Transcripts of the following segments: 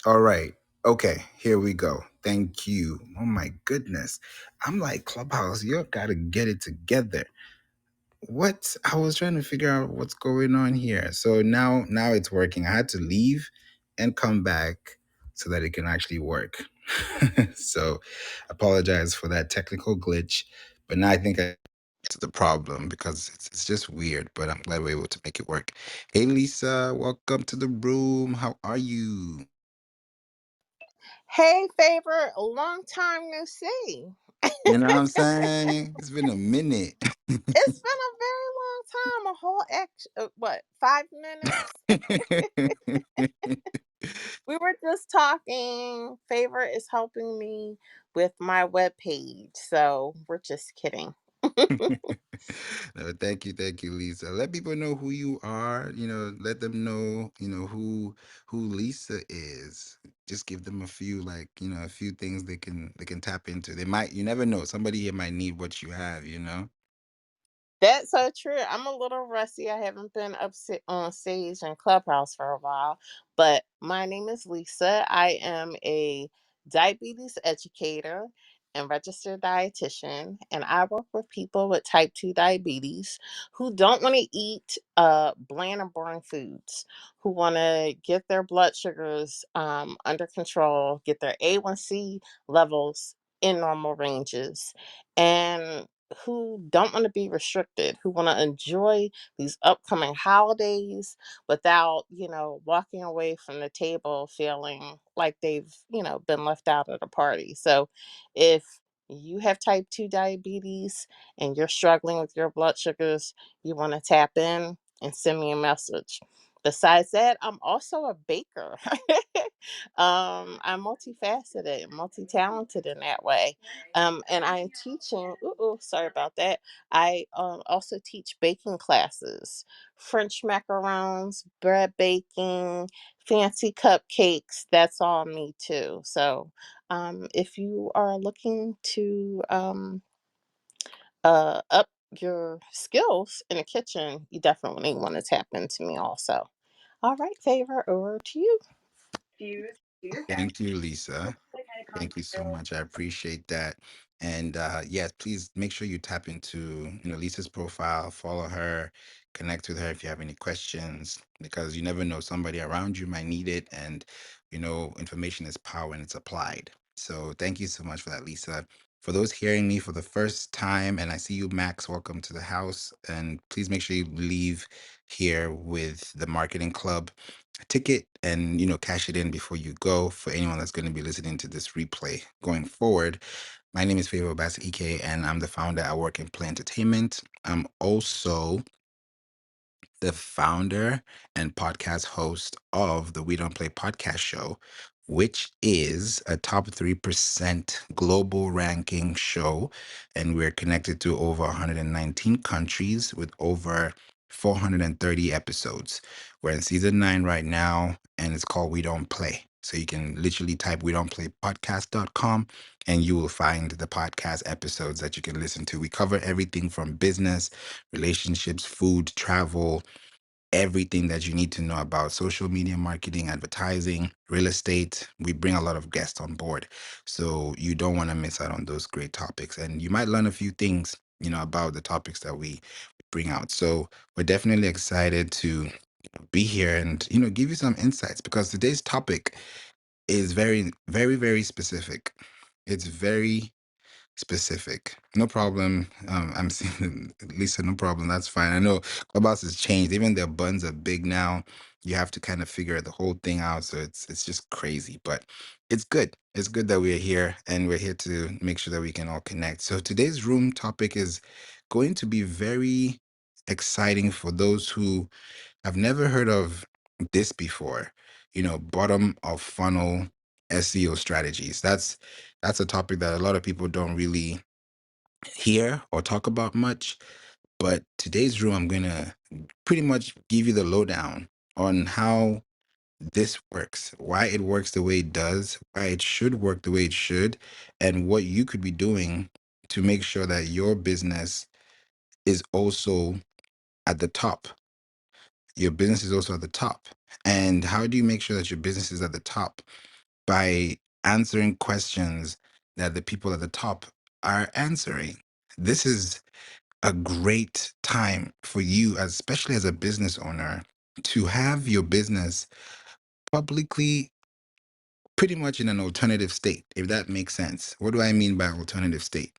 All right. Okay, here we go. Thank you. Oh my goodness. I'm like, Clubhouse, you gotta get it together. What? I was trying to figure out what's going on here. So now it's working. I had to leave and come back so that it can actually work. So apologize for that technical glitch. But now I think I to the problem because it's just weird, but I'm glad we're able to make it work. Hey Lisa, welcome to the room. How are you? Hey, Favor, a long time no see. You know what I'm saying? It's been a minute. It's been a very long time, a whole 5 minutes? We were just talking. Favor is helping me with my webpage, so we're just kidding. No, thank you, Lisa. Let people know who you are. Let them know, who Lisa is. Just give them a few, like, a few things they can tap into. They might, you never know. Somebody here might need what you have. That's so true. I'm a little rusty. I haven't been on stage in Clubhouse for a while, but my name is Lisa. I am a diabetes educator and registered dietitian, and I work with people with type 2 diabetes who don't want to eat bland and boring foods, who want to get their blood sugars under control, get their A1C levels in normal ranges, and who don't want to be restricted, who want to enjoy these upcoming holidays without, walking away from the table feeling like they've, been left out at a party. So if you have type 2 diabetes and you're struggling with your blood sugars, you want to tap in and send me a message. Besides that, I'm also a baker. I'm multifaceted, multi-talented in that way. And I'm teaching, sorry about that. I also teach baking classes, French macarons, bread baking, fancy cupcakes. That's all me too. So if you are looking to up your skills in the kitchen, you definitely want to tap into me also. All right, Favor, over to you. Thank you, Lisa. Thank you so much. I appreciate that. And yes, please make sure you tap into Lisa's profile, follow her, connect with her if you have any questions, because you never know, somebody around you might need it, and information is power and it's applied. So thank you so much for that, Lisa. For those hearing me for the first time, and I see you, Max, welcome to the house. And please make sure you leave here with the marketing club ticket and cash it in before you go. For anyone that's going to be listening to this replay going forward, my name is Favour Obasi-ike, and I'm the founder at Work and Play Entertainment. I'm also the founder and podcast host of the We Don't Play podcast show, which is a top 3% global ranking show. And we're connected to over 119 countries with over 430 episodes. We're in season 9 right now, and it's called We Don't Play. So you can literally type we don't play podcast.com and you will find the podcast episodes that you can listen to. We cover everything from business, relationships, food, travel, everything that you need to know about social media marketing, advertising, real estate. We bring a lot of guests on board. So you don't want to miss out on those great topics. And you might learn a few things, about the topics that we bring out. So we're definitely excited to be here and, give you some insights, because today's topic is very, very, very specific. It's very specific. No problem. I'm seeing Lisa, no problem. That's fine. I know Clubhouse has changed. Even their buttons are big now. You have to kind of figure the whole thing out. So it's just crazy. But it's good. It's good that we're here, and we're here to make sure that we can all connect. So today's room topic is going to be very exciting for those who have never heard of this before. Bottom of funnel SEO strategies. That's a topic that a lot of people don't really hear or talk about much. But today's room, I'm going to pretty much give you the lowdown on how this works, why it works the way it does, why it should work the way it should, and what you could be doing to make sure that your business is also at the top. Your business is also at the top. And how do you make sure that your business is at the top? By answering questions that the people at the top are answering. This is a great time for you, especially as a business owner, to have your business publicly pretty much in an alternative state, if that makes sense. What do I mean by alternative state?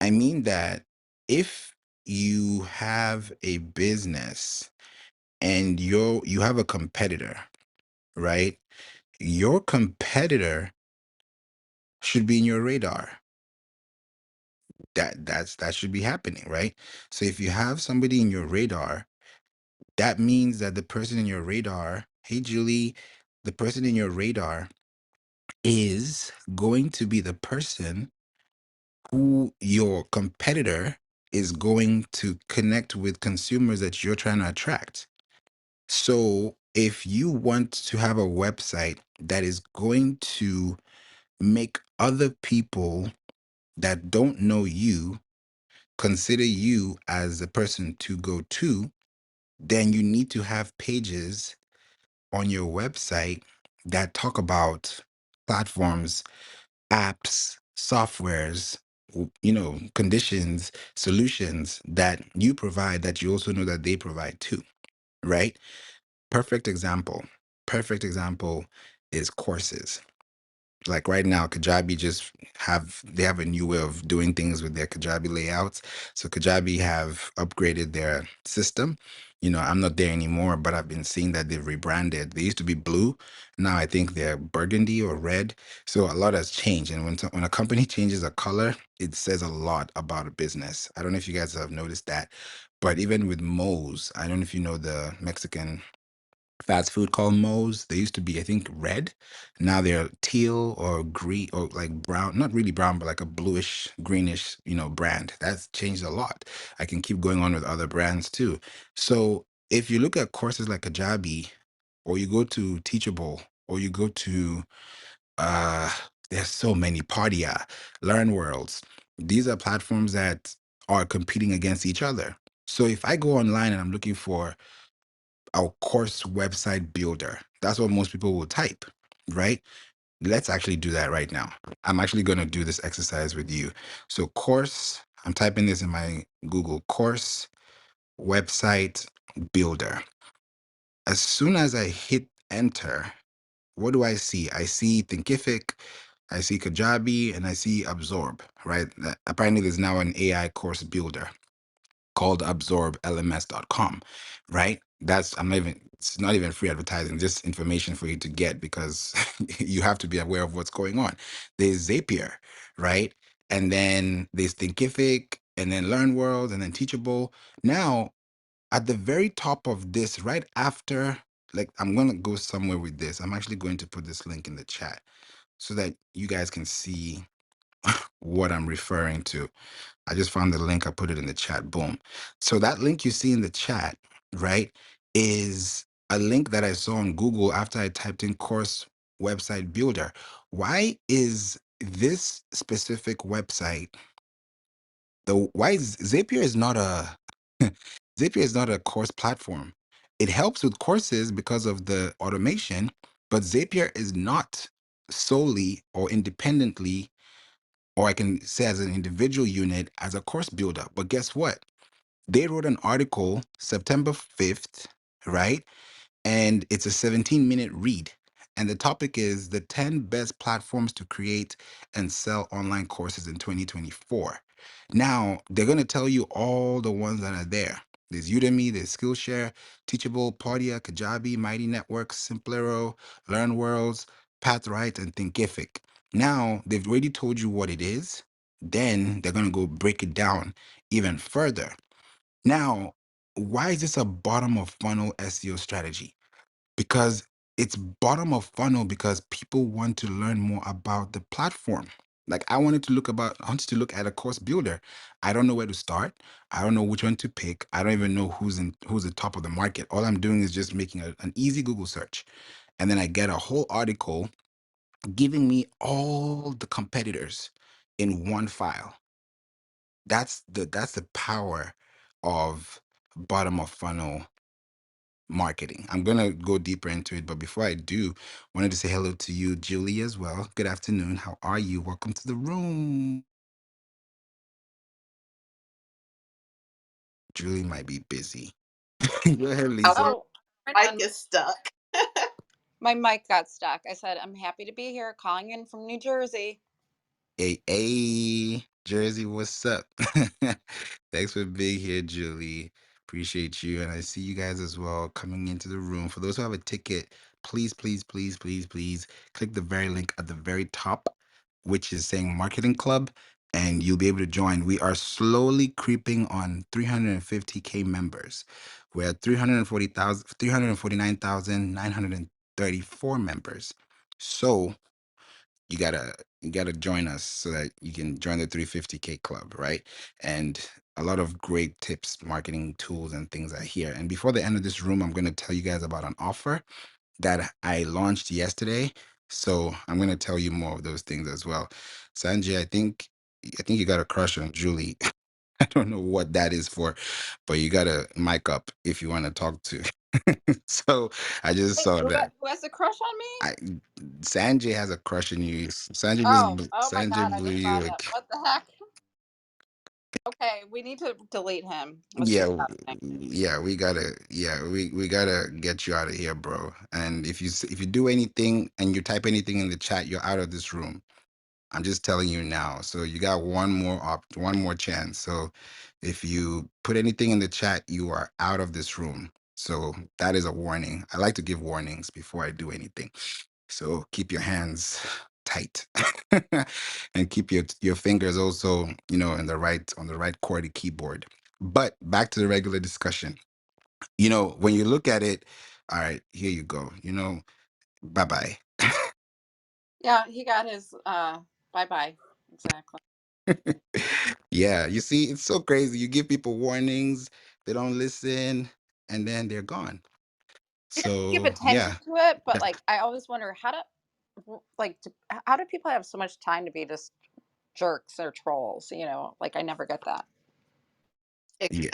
I mean that if you have a business and you have a competitor, right? Your competitor should be in your radar. That should be happening, right? So if you have somebody in your radar, that means that the person in your radar, hey Julie, the person in your radar is going to be the person who your competitor is going to connect with consumers that you're trying to attract. So if you want to have a website that is going to make other people that don't know you consider you as the person to go to, then you need to have pages on your website that talk about platforms, apps, softwares, conditions, solutions that you provide that you also know that they provide too, right? Perfect example. Perfect example is courses. Like right now, Kajabi they have a new way of doing things with their Kajabi layouts. So Kajabi have upgraded their system. I'm not there anymore, but I've been seeing that they've rebranded. They used to be blue. Now I think they're burgundy or red. So a lot has changed. And when a company changes a color, it says a lot about a business. I don't know if you guys have noticed that, but even with Moe's, I don't know if you know the Mexican fast food called Moe's. They used to be, I think, red. Now they're teal or green or like brown, not really brown, but like a bluish, greenish, brand. That's changed a lot. I can keep going on with other brands too. So if you look at courses like Kajabi, or you go to Teachable, or you go to uh there's so many Partia, Learn Worlds. These are platforms that are competing against each other. So if I go online and I'm looking for our course website builder. That's what most people will type, right? Let's actually do that right now. I'm actually going to do this exercise with you. So, course, I'm typing this in my Google course website builder. As soon as I hit enter, what do I see? I see Thinkific, I see Kajabi, and I see Absorb, right? Apparently, there's now an AI course builder called absorblms.com, right? It's not even free advertising, just information for you to get because you have to be aware of what's going on. There's Zapier, right? And then there's Thinkific, and then Learn World, and then Teachable. Now, at the very top of this, right after, like, I'm going to go somewhere with this. I'm actually going to put this link in the chat so that you guys can see what I'm referring to. I just found the link. I put it in the chat. Boom. So that link you see in the chat, right, is a link that I saw on Google after I typed in course website builder. Why is this specific website why is Zapier is not a Zapier is not a course platform. It helps with courses because of the automation, but Zapier is not solely or independently, or I can say as an individual unit, as a course builder. But guess what? They wrote an article September 5th, right? And it's a 17-minute read. And the topic is the 10 best platforms to create and sell online courses in 2024. Now, they're going to tell you all the ones that are there. There's Udemy, there's Skillshare, Teachable, Podia, Kajabi, Mighty Networks, Simplero, Learn Worlds, Pathright, and Thinkific. Now, they've already told you what it is. Then they're going to go break it down even further. Now, why is this a bottom of funnel SEO strategy? Because it's bottom of funnel because people want to learn more about the platform. Like I wanted to look at a course builder. I don't know where to start. I don't know which one to pick. I don't even know who's the top of the market. All I'm doing is just making an easy Google search. And then I get a whole article giving me all the competitors in one file. That's the power of bottom of funnel marketing. I'm gonna go deeper into it, but before I do, wanted to say hello to you, Julie, as well. Good afternoon. How are you? Welcome to the room. Julie might be busy. Go ahead, Lisa. Our Oh, right mic on. is stuck. My mic got stuck. I said, I'm happy to be here calling in from New Jersey. Hey, Jersey, what's up? Thanks for being here, Julie. Appreciate you. And I see you guys as well coming into the room. For those who have a ticket, please, please, please, please, please click the very link at the very top, which is saying Marketing Club, and you'll be able to join. We are slowly creeping on 350K members. We're at 349,934 members. So, you gotta join us so that you can join the 350K club, right? And a lot of great tips, marketing tools, and things are here. And before the end of this room, I'm gonna tell you guys about an offer that I launched yesterday. So I'm gonna tell you more of those things as well. Sanjay, I think you got a crush on Julie. I don't know what that is for, but you got to mic up if you want to talk to. So I just Wait, saw who, that. who has a crush on me? I Sanjay has a crush on you. Oh my Sanjay God, I blew just saw you. that. What the heck? Okay, we need to delete him. Let's Yeah, do that. yeah, we gotta get you out of here, bro. And if you do anything and you type anything in the chat, you're out of this room. I'm just telling you now. So you got one more chance. So if you put anything in the chat, you are out of this room. So that is a warning. I like to give warnings before I do anything. So keep your hands tight and keep your fingers also, in the right on the right QWERTY keyboard. But back to the regular discussion. When you look at it, all right, here you go. Bye bye. Yeah, he got his bye bye. Exactly. Yeah, you see, it's so crazy. You give people warnings, they don't listen, and then they're gone. I give So attention yeah, to it, but that- like I always wonder how do people have so much time to be just jerks or trolls? Like I never get that. yeah.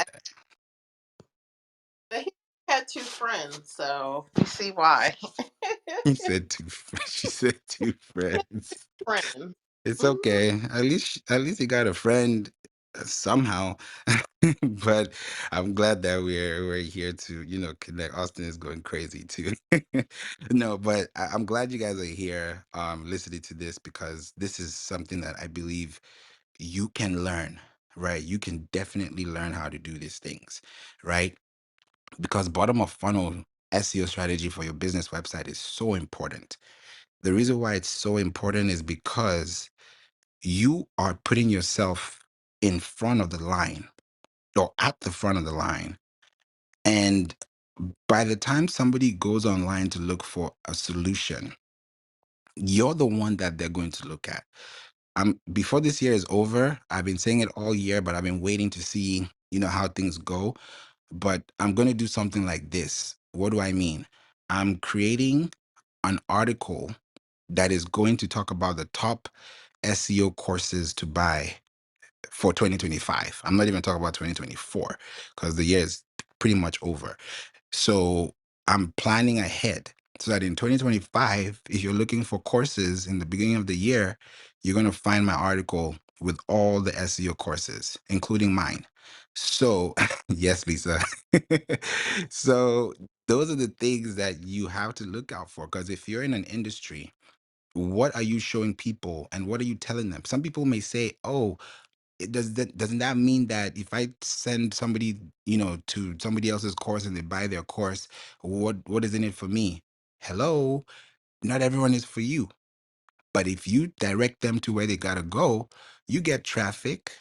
Exactly. He had two friends, so we see why. He said two. She said two friends. Friends. It's Mhm. okay. At least you got a friend somehow. But I'm glad that we're here to connect. Austin is going crazy too. No, but I'm glad you guys are here listening to this because this is something that I believe you can learn, right? You can definitely learn how to do these things, right? Because bottom of funnel SEO strategy for your business website is so important. The reason why it's so important is because you are putting yourself in front of the line or at the front of the line. And by the time somebody goes online to look for a solution, you're the one that they're going to look at. Before this year is over, I've been saying it all year, but I've been waiting to see, how things go. But I'm going to do something like this. What do I mean? I'm creating an article that is going to talk about the top SEO courses to buy for 2025. I'm not even talking about 2024 because the year is pretty much over. So I'm planning ahead so that in 2025, if you're looking for courses in the beginning of the year, you're going to find my article with all the SEO courses, including mine. So, yes, Lisa. So, those are the things that you have to look out for because if you're in an industry, what are you showing people and what are you telling them? Some people may say, "Oh, doesn't that mean that if I send somebody, to somebody else's course and they buy their course, what is in it for me?" Hello, not everyone is for you. But if you direct them to where they gotta go, you get traffic,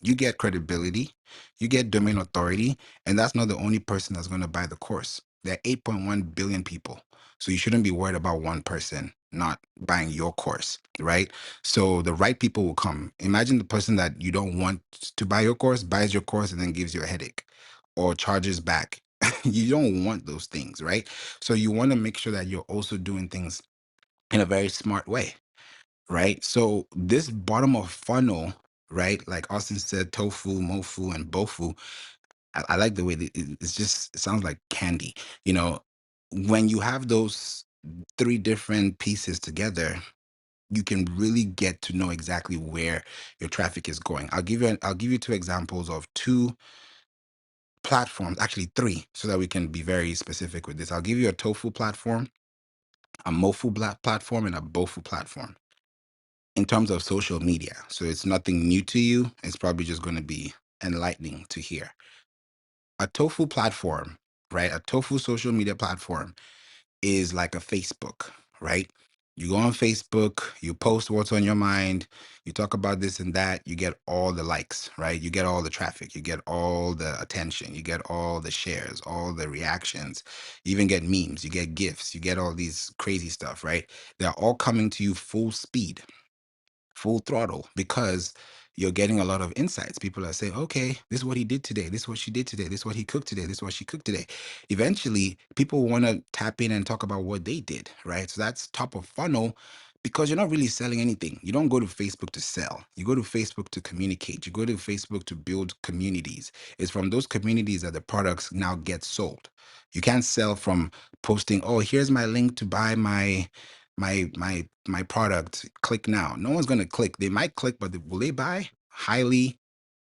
you get credibility, you get domain authority, and that's not the only person that's gonna buy the course. There are 8.1 billion people. So you shouldn't be worried about one person not buying your course, right? So the right people will come. Imagine the person that you don't want to buy your course, buys your course, and then gives you a headache or charges back. You don't want those things, right? So you want to make sure that you're also doing things in a very smart way, right? So this bottom of funnel, right? Like Austin said, tofu, mofu, and bofu. I like the way that it's just, it sounds like candy. You know, when you have those three different pieces together, you can really get to know exactly where your traffic is going. I'll give you two examples of two platforms, actually three, so that we can be very specific with this. I'll give you a tofu platform, a mofu platform, and a bofu platform in terms of social media. So it's nothing new to you. It's probably just going to be enlightening to hear. A tofu platform, right? A tofu social media platform is like a Facebook, right? You go on Facebook, you post what's on your mind, you talk about this and that, you get all the likes, right? You get all the traffic, you get all the attention, you get all the shares, all the reactions, you even get memes, you get gifts, you get all these crazy stuff, right? They're all coming to you full speed, full throttle, because you're getting a lot of insights. People are saying, okay, this is what he did today. This is what she did today. This is what he cooked today. This is what she cooked today. Eventually, people want to tap in and talk about what they did, right? So that's top of funnel, because you're not really selling anything. You don't go to Facebook to sell. You go to Facebook to communicate. You go to Facebook to build communities. It's from those communities that the products now get sold. You can't sell from posting, oh, here's my link to buy my product, click now. No one's going to click. They might click, but will they buy? Highly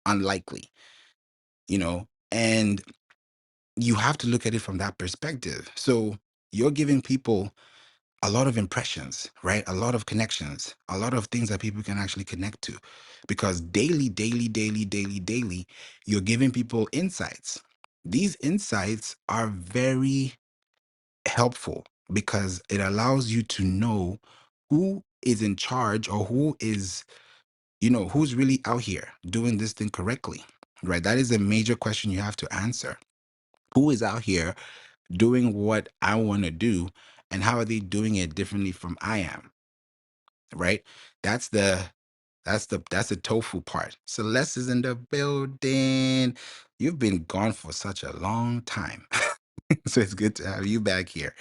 unlikely, you know. And you have to look at it from that perspective. So you're giving people a lot of impressions, right? A lot of connections, a lot of things that people can actually connect to, because daily, you're giving people insights. These insights are very helpful because it allows you to know who is in charge, or who is, who's really out here doing this thing correctly, right? That is a major question you have to answer. Who is out here doing what I want to do, and how are they doing it differently from I am, right? That's the tofu part. Celeste is in the building. You've been gone for such a long time. So it's good to have you back here.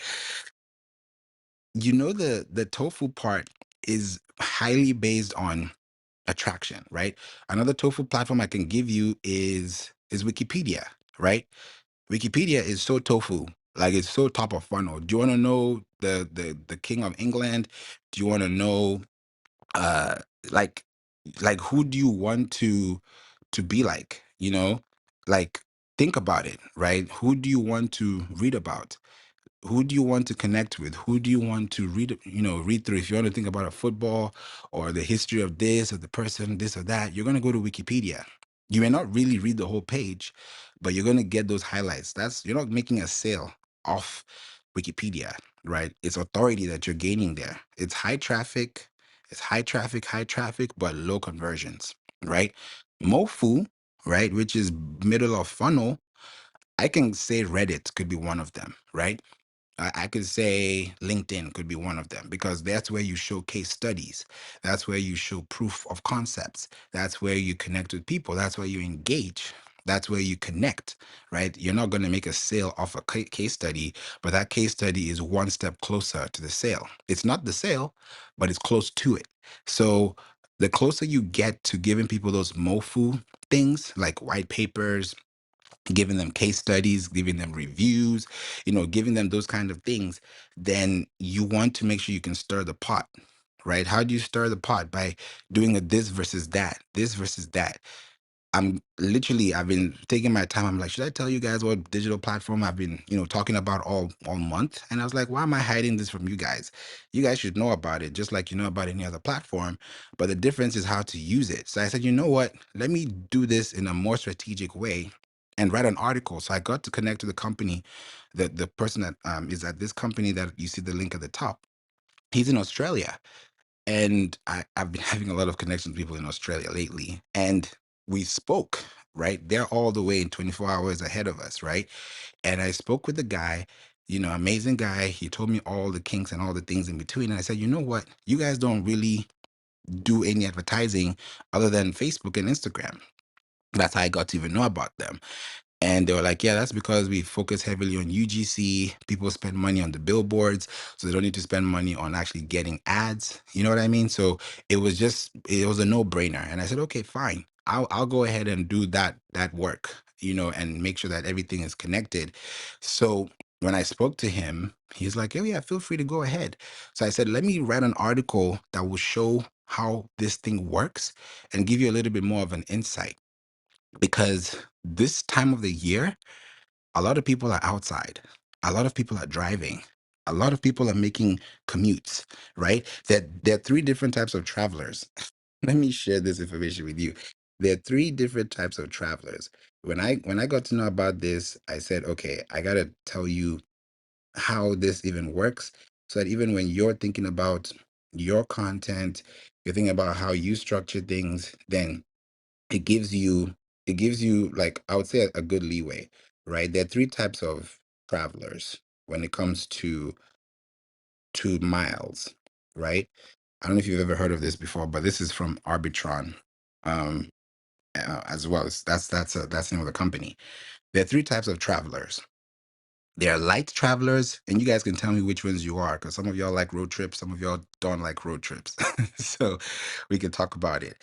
The tofu part is highly based on attraction, right? Another tofu platform I can give you is Wikipedia, right? Wikipedia is so tofu, like it's so top of funnel. Do you want to know the king of England? Do you want to know uh like who do you want to be like, like, think about it, right? Who do you want to read about? Who do you want to connect with? Who do you want to read through? If you want to think about a football or the history of this or the person, this or that, you're going to go to Wikipedia. You may not really read the whole page, but you're going to get those highlights. You're not making a sale off Wikipedia, right? It's authority that you're gaining there. It's high traffic, but low conversions, right? Mofu, right, which is middle of funnel, I can say Reddit could be one of them, right? I could say LinkedIn could be one of them, because that's where you show case studies. That's where you show proof of concepts. That's where you connect with people. That's where you engage. That's where you connect, right? You're not going to make a sale off a case study, but that case study is one step closer to the sale. It's not the sale, but it's close to it. So the closer you get to giving people those MOFU things, like white papers, giving them case studies, giving them reviews, giving them those kind of things, then you want to make sure you can stir the pot, right? How do you stir the pot? By doing a this versus that. I've been taking my time. I'm like, should I tell you guys what digital platform I've been, talking about all month? And I was like, why am I hiding this from you guys? You guys should know about it, just like you know about any other platform. But the difference is how to use it. So I said, you know what? Let me do this in a more strategic way and write an article. So I got to connect to the company, the person that is at this company that you see the link at the top. He's in Australia, and I've been having a lot of connections with people in Australia lately. And we spoke, right? They're all the way in 24 hours ahead of us, right? And I spoke with the guy, amazing guy. He told me all the kinks and all the things in between. And I said, you know what? You guys don't really do any advertising other than Facebook and Instagram. That's how I got to even know about them. And they were like, yeah, that's because we focus heavily on UGC. People spend money on the billboards, so they don't need to spend money on actually getting ads. You know what I mean? So it was a no brainer. And I said, okay, fine. I'll go ahead and do that work. and make sure that everything is connected. So when I spoke to him, he's like, oh, yeah, feel free to go ahead. So I said, let me write an article that will show how this thing works and give you a little bit more of an insight. Because this time of the year, a lot of people are outside, a lot of people are driving, a lot of people are making commutes, right? There are three different types of travelers. Let me share this information with you. There are three different types of travelers. When I got to know about this, I said, okay, I gotta tell you how this even works, so that even when you're thinking about your content, you're thinking about how you structure things, then it gives you like, I would say, a good leeway, right? There are three types of travelers when it comes to miles, right? I don't know if you've ever heard of this before, but this is from Arbitron, um, as well. That's the name of the company. There are three types of travelers. There are light travelers, and you guys can tell me which ones you are, because some of y'all like road trips, some of y'all don't like road trips. So we can talk about it.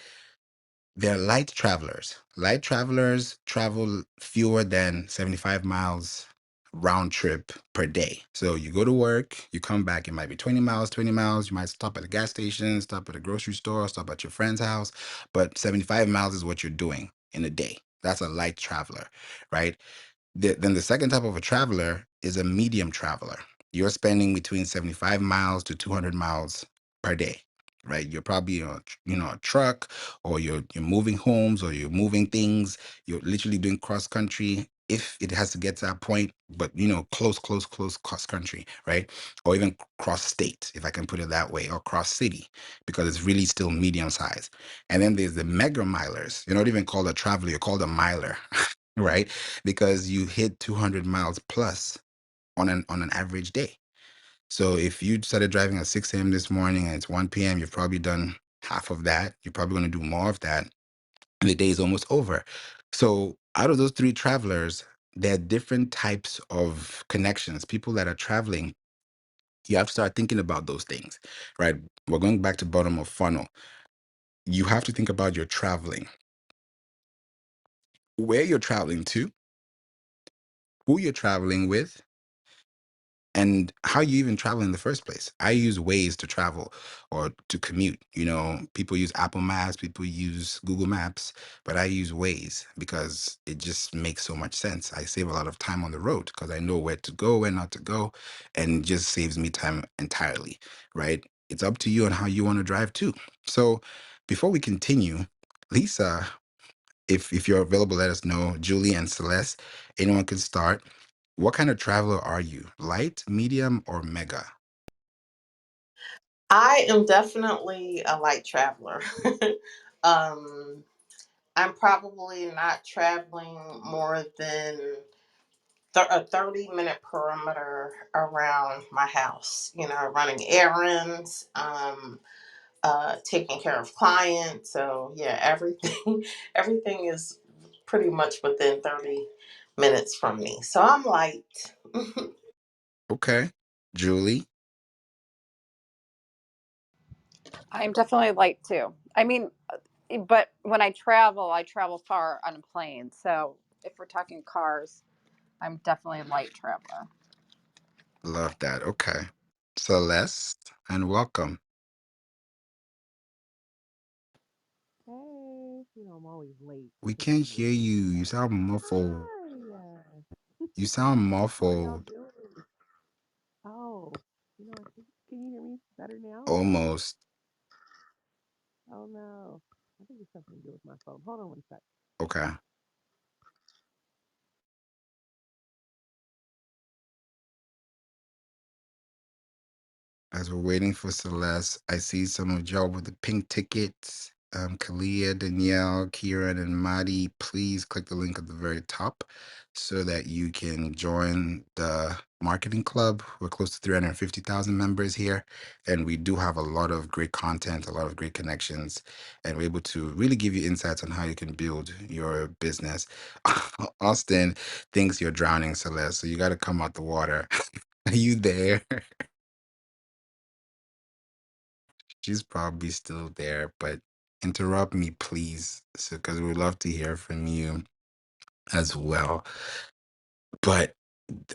They're light travelers. Light travelers travel fewer than 75 miles round trip per day. So you go to work, you come back, it might be 20 miles, 20 miles. You might stop at a gas station, stop at a grocery store, stop at your friend's house. But 75 miles is what you're doing in a day. That's a light traveler, right? Then the second type of a traveler is a medium traveler. You're spending between 75 miles to 200 miles per day, right? You're probably on, a truck, or you're moving homes, or you're moving things. You're literally doing cross country if it has to get to that point, but close cross country, right? Or even cross state, if I can put it that way, or cross city, because it's really still medium size. And then there's the mega milers. You're not even called a traveler, you're called a miler. Right? Because you hit 200 miles plus on an average day. So if you started driving at 6 a.m. this morning and it's 1 p.m., you've probably done half of that. You're probably going to do more of that, and the day is almost over. So out of those three travelers, there are different types of connections. People that are traveling, you have to start thinking about those things, right? We're going back to bottom of funnel. You have to think about your traveling, where you're traveling to, who you're traveling with, and how you even travel in the first place. I use Waze to travel or to commute. People use Apple Maps, people use Google Maps, but I use Waze because it just makes so much sense. I save a lot of time on the road because I know where to go, where not to go, and it just saves me time entirely, right? It's up to you on how you want to drive too. So before we continue, Lisa, if you're available, let us know. Julie and Celeste, anyone can start. What kind of traveler are you? Light, medium, or mega? I am definitely a light traveler. um, I'm probably not traveling more than a 30-minute perimeter around my house, running errands, taking care of clients. So yeah, everything everything is pretty much within 30 minutes from me. So I'm light. Okay. Julie, I'm definitely light too. I mean, but when I travel far on a plane. So if we're talking cars, I'm definitely a light traveler. love that. Okay. Celeste, and welcome. Hey, I'm always late We to can't these. hear you. You sound muffled. Hi. You sound How are y'all muffled. doing? Oh, I think, can you hear me better now? Almost. Oh no, I think it's something to do with my phone. Hold on one sec. Okay. As we're waiting for Celeste, I see some of y'all with the pink tickets. Kalia, Danielle, Kieran, and Madi, please click the link at the very top so that you can join the marketing club. We're close to 350,000 members here, and we do have a lot of great content, a lot of great connections, and we're able to really give you insights on how you can build your business. Austin thinks you're drowning, Celeste, so you got to come out the water. Are you there? She's probably still there, but interrupt me, please, so because we'd love to hear from you. as well. But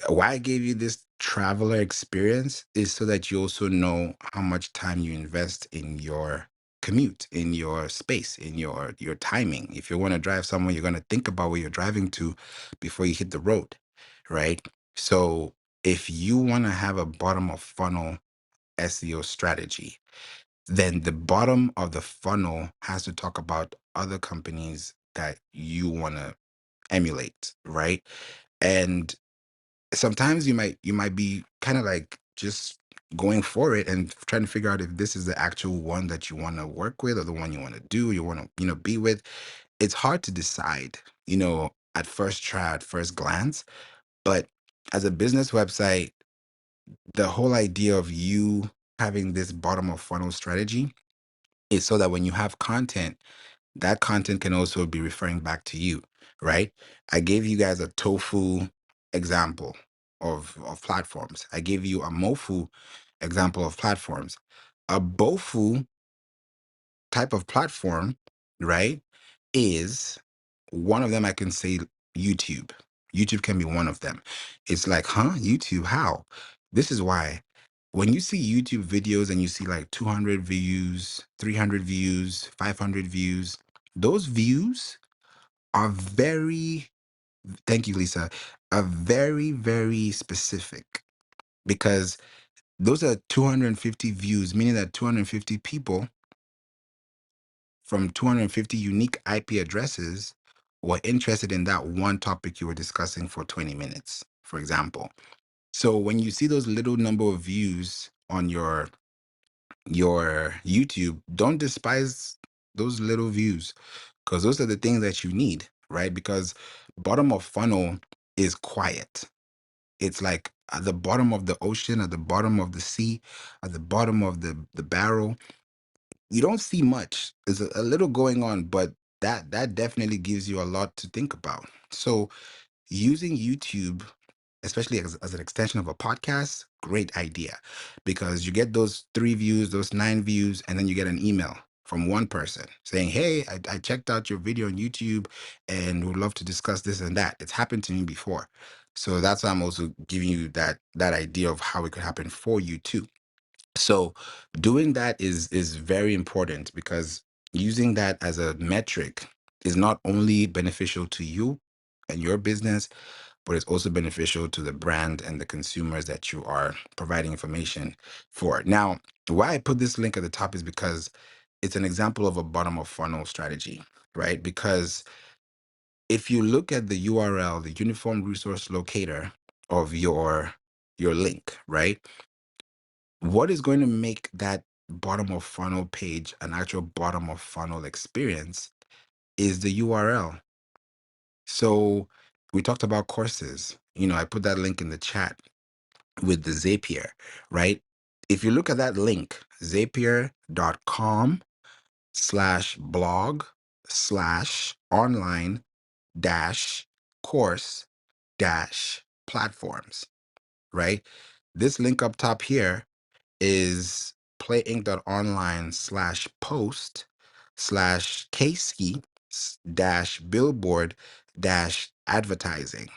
why I gave you this traveler experience is so that you also know how much time you invest in your commute, in your space, in your timing. If you want to drive somewhere, you're going to think about where you're driving to before you hit the road, right? So if you want to have a bottom of funnel SEO strategy, then the bottom of the funnel has to talk about other companies that you want to emulate, right? And sometimes you might be kind of like just going for it and trying to figure out if this is the actual one that you want to work with, or the one you want to do, you want to be with. It's hard to decide, at first try, at first glance. But as a business website, the whole idea of you having this bottom of funnel strategy is so that when you have content, that content can also be referring back to you, right? I gave you guys a tofu example of platforms. I gave you a mofu example of platforms. A bofu type of platform, right, is one of them. I can say YouTube. YouTube can be one of them. It's like, huh? YouTube, how? This is why when you see YouTube videos and you see like 200 views, 300 views, 500 views, those views are very, thank you, Lisa, are very, very specific, because those are 250 views, meaning that 250 people from 250 unique IP addresses were interested in that one topic you were discussing for 20 minutes, for example. So when you see those little number of views on your YouTube, don't despise those little views, because those are the things that you need, right? Because bottom of funnel is quiet. It's like at the bottom of the ocean, at the bottom of the sea, at the bottom of the barrel. You don't see much. There's a little going on, but that definitely gives you a lot to think about. So using YouTube, especially as an extension of a podcast, great idea, because you get those 3 views, those 9 views, and then you get an email from one person saying, hey, I checked out your video on YouTube and would love to discuss this and that. It's happened to me before. So that's why I'm also giving you that idea of how it could happen for you too. So doing that is very important, because using that as a metric is not only beneficial to you and your business, but it's also beneficial to the brand and the consumers that you are providing information for. Now, why I put this link at the top is because it's an example of a bottom of funnel strategy, right? Because if you look at the URL, the uniform resource locator of your link, right? What is going to make that bottom of funnel page an actual bottom of funnel experience is the URL. So we talked about courses. I put that link in the chat with the Zapier, right? If you look at that link, zapier.com/blog/online-course-platforms, right? This link up top here is playinc.online/post/casey-billboard-advertising.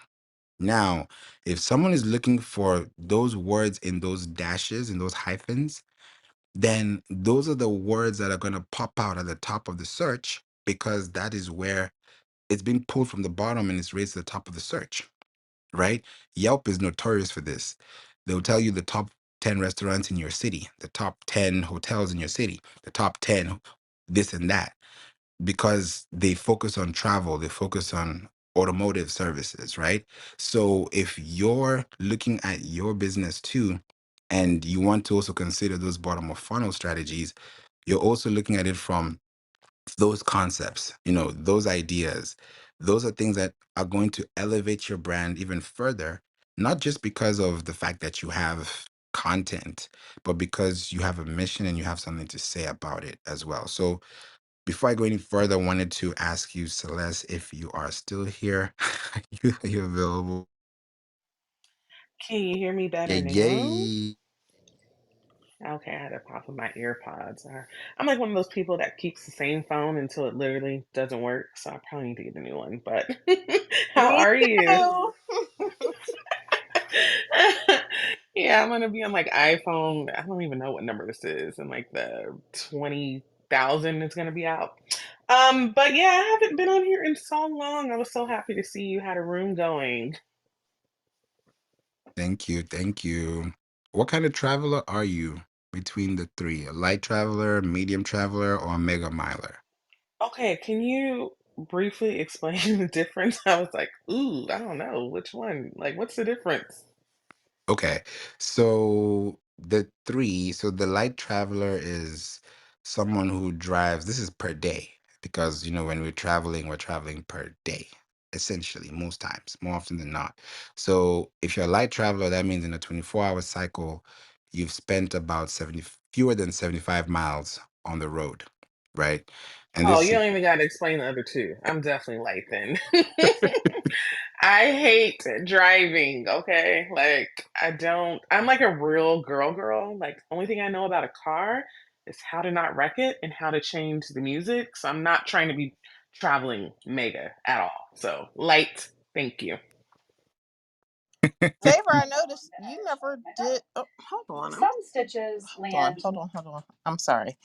Now, if someone is looking for those words in those dashes, in those hyphens, then those are the words that are going to pop out at the top of the search, because that is where it's being pulled from the bottom and it's raised to the top of the search, right? Yelp is notorious for this. They'll tell you the top 10 restaurants in your city, the top 10 hotels in your city, the top 10 this and that, because they focus on travel, they focus on automotive services, right? So if you're looking at your business too, and you want to also consider those bottom of funnel strategies, you're also looking at it from those concepts, those ideas. Those are things that are going to elevate your brand even further, not just because of the fact that you have content, but because you have a mission and you have something to say about it as well. So before I go any further, I wanted to ask you, Celeste, if you are still here. Are you available? Can you hear me better Yay, now? yay. Okay, I had to pop in my earpods. I'm like one of those people that keeps the same phone until it literally doesn't work. So I probably need to get a new one. But how Me are you? too. Yeah, I'm gonna be on like iPhone. I don't even know what number this is, and like the 20,000 is gonna be out. But yeah, I haven't been on here in so long. I was so happy to see you had a room going. Thank you. Thank you. What kind of traveler are you between the three? A light traveler, medium traveler, or a mega miler? Okay, can you briefly explain the difference? I was like, ooh, I don't know which one. Like, what's the difference? Okay. So the three, so the light traveler is someone who drives, this is per day, because, when we're traveling per day, essentially, most times, more often than not. So if you're a light traveler, that means in a 24-hour cycle, you've spent about 70, fewer than 75 miles on the road, right? And Oh, you this, don't even got to explain the other two. I'm definitely late then. I hate driving, okay? Like, I'm like a real girl. Like, only thing I know about a car is how to not wreck it and how to change the music. So I'm not trying to be traveling mega at all. So, light, thank you. Favor, I noticed you never did. Oh, hold on. Hold on. I'm sorry.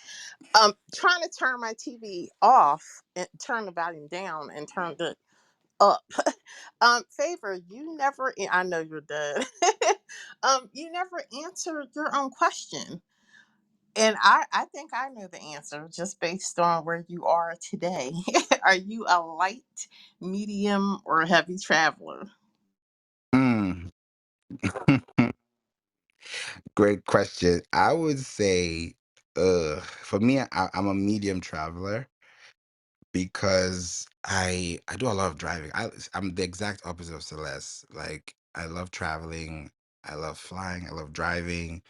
Trying to turn my TV off and turn the volume down and turn it up. Favor, you never. I know you're dead. You never answered your own question, and I think I know the answer just based on where you are today. Are you a light, medium, or heavy traveler? mm. Great question. I would say, for me, I'm a medium traveler because I do a lot of driving. I'm the exact opposite of Celeste. Like I love traveling, I love flying, I love driving.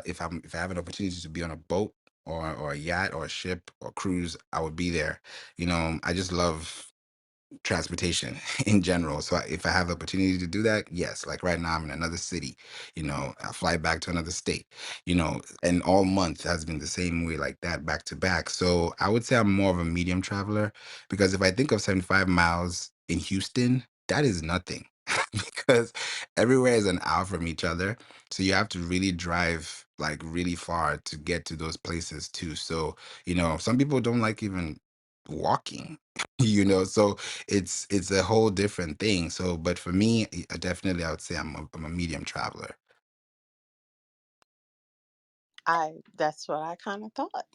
If I have an opportunity to be on a boat or a yacht or a ship or cruise, I would be there. I just love transportation in general. So if I have the opportunity to do that, yes. Like right now, I'm in another city. I fly back to another state. And all month has been the same way, like that, back to back. So I would say I'm more of a medium traveler because if I think of 75 miles in Houston, that is nothing. Because everywhere is an hour from each other, so you have to really drive like really far to get to those places too. So some people don't like even walking. So it's a whole different thing. So but for me, definitely I would say I'm a medium traveler. That's what I kind of thought.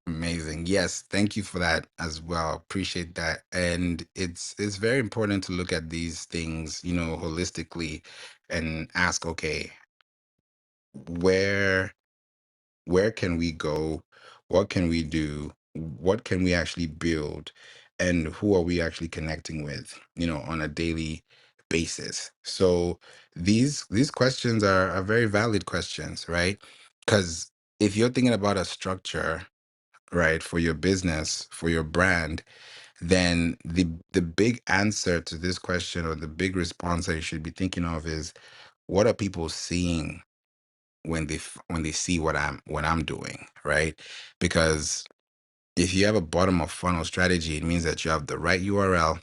Amazing. Yes, thank you for that as well. Appreciate that. And it's very important to look at these things, holistically and ask, okay, where where can we go? What can we do? What can we actually build? And who are we actually connecting with, on a daily basis? So these questions are very valid questions, right? Because if you're thinking about a structure, right, for your business, for your brand, then the big answer to this question or the big response that you should be thinking of is what are people seeing when they see what I'm doing, right? Because if you have a bottom of funnel strategy, it means that you have the right URL,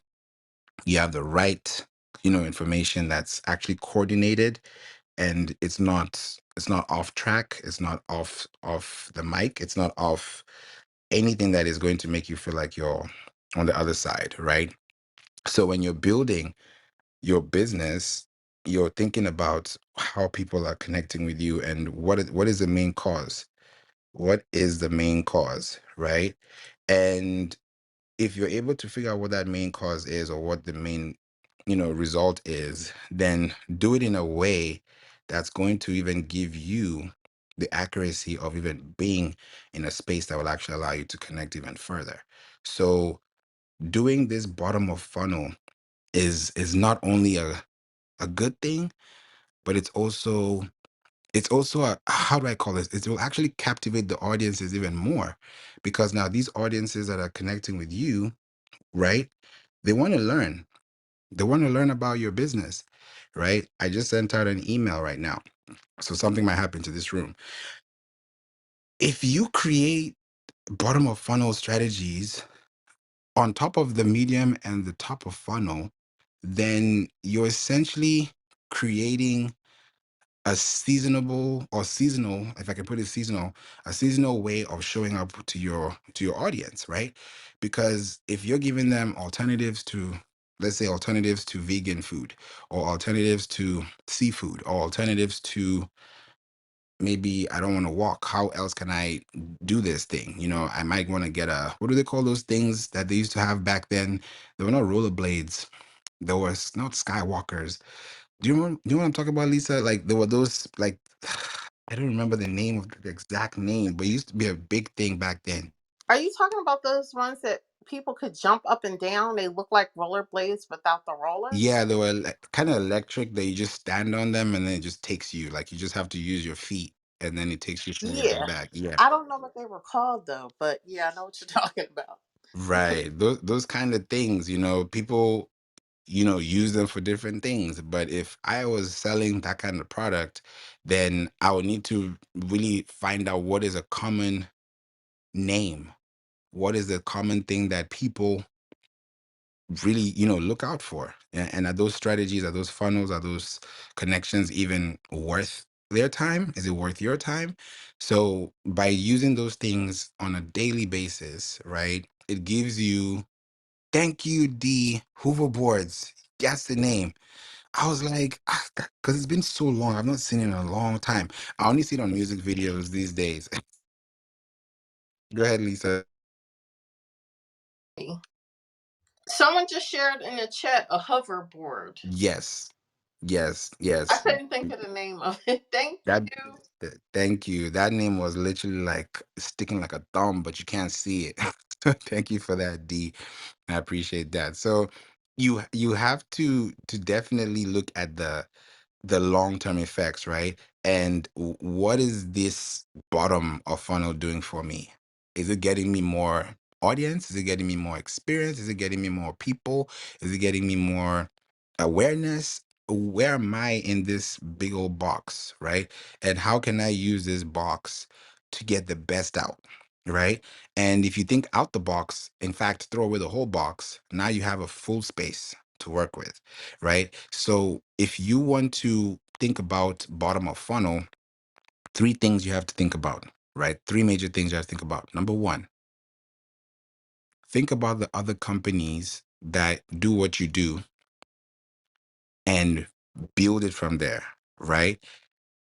you have the right information that's actually coordinated, and it's not off track, it's not off the mic, it's not off anything that is going to make you feel like you're on the other side, right? So when you're building your business, you're thinking about how people are connecting with you and what is the main cause. What is the main cause, right? And if you're able to figure out what that main cause is or what the main result is, then do it in a way that's going to even give you the accuracy of even being in a space that will actually allow you to connect even further. So doing this bottom of funnel is not only a good thing, but it's also a, how do I call this? It will actually captivate the audiences even more because now these audiences that are connecting with you, right? They want to learn. They want to learn about your business, right? I just sent out an email right now. So something might happen to this room. If you create bottom of funnel strategies on top of the medium and the top of funnel, then you're essentially creating a seasonable or seasonal, if I can put it seasonal, a seasonal way of showing up to your audience, right? Because if you're giving them alternatives to, let's say, alternatives to vegan food, or alternatives to seafood, or alternatives to, maybe I don't want to walk, how else can I do this thing? I might want to get a, what do they call those things that they used to have back then? They were not rollerblades. There was not skywalkers. Do you know what I'm talking about, Lisa? Like there were those, like, I don't remember the name of the exact name, but it used to be a big thing back then. Are you talking about those ones that people could jump up and down? They look like rollerblades without the rollers. Yeah, they were kind of electric, that you just stand on them and then it just takes you. Like you just have to use your feet and then it takes you forward and Yeah. back. Yeah. I don't know what they were called though, but yeah, I know what you're talking about. Right. Those kind of things, people, use them for different things. But if I was selling that kind of product, then I would need to really find out what is a common name. What is the common thing that people really, look out for? And are those strategies, are those funnels, are those connections even worth their time? Is it worth your time? So by using those things on a daily basis, right, it gives you, thank you, D hoverboards. That's the name. I was like, because it's been so long. I've not seen it in a long time. I only see it on music videos these days. Go ahead, Lisa. Someone just shared in the chat a hoverboard. Yes, yes, I yes. couldn't think of the name of it. Thank That, you. thank you. That name was literally like sticking like a thumb, but you can't see it. So thank you for that, D. I appreciate that. So you have to definitely look at the long-term effects, right? And what is this bottom of funnel doing for me? Is it getting me more audience? Is it getting me more experience? Is it getting me more people? Is it getting me more awareness? Where am I in this big old box, right? And how can I use this box to get the best out, right? And if you think out the box, in fact, throw away the whole box, now you have a full space to work with, right? So if you want to think about bottom of funnel, three things you have to think about, right? Three major things you have to think about. Number one, think about the other companies that do what you do and build it from there, right?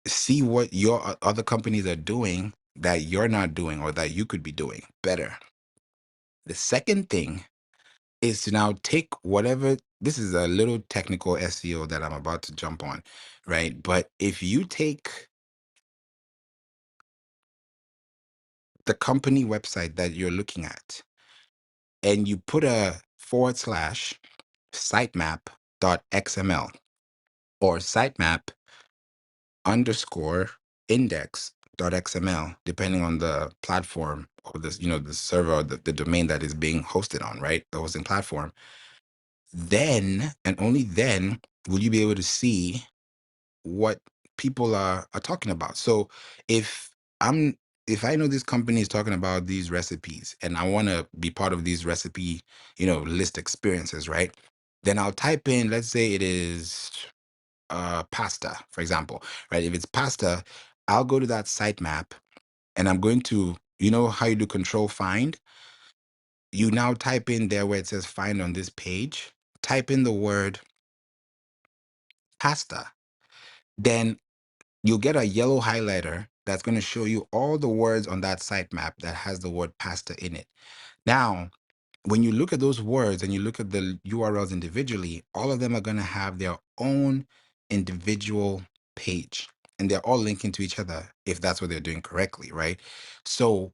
See what your other companies are doing that you're not doing or that you could be doing better. The second thing is to now take whatever, this is a little technical SEO that I'm about to jump on, right? But if you take the company website that you're looking at and you put a forward slash sitemap.xml or sitemap underscore index.xml, depending on the platform or this, the server or the domain that is being hosted on, right? The hosting platform, then and only then will you be able to see what people are talking about. So if I'm if I know this company is talking about these recipes and I want to be part of these recipe, list experiences, right? Then I'll type in, let's say it is pasta, for example, right? If it's pasta, I'll go to that sitemap and I'm going to, how you do control find? You now type in there where it says find on this page, type in the word pasta. Then you'll get a yellow highlighter that's going to show you all the words on that sitemap that has the word pasta in it. Now, when you look at those words and you look at the URLs individually, all of them are going to have their own individual page and they're all linking to each other if that's what they're doing correctly, right? So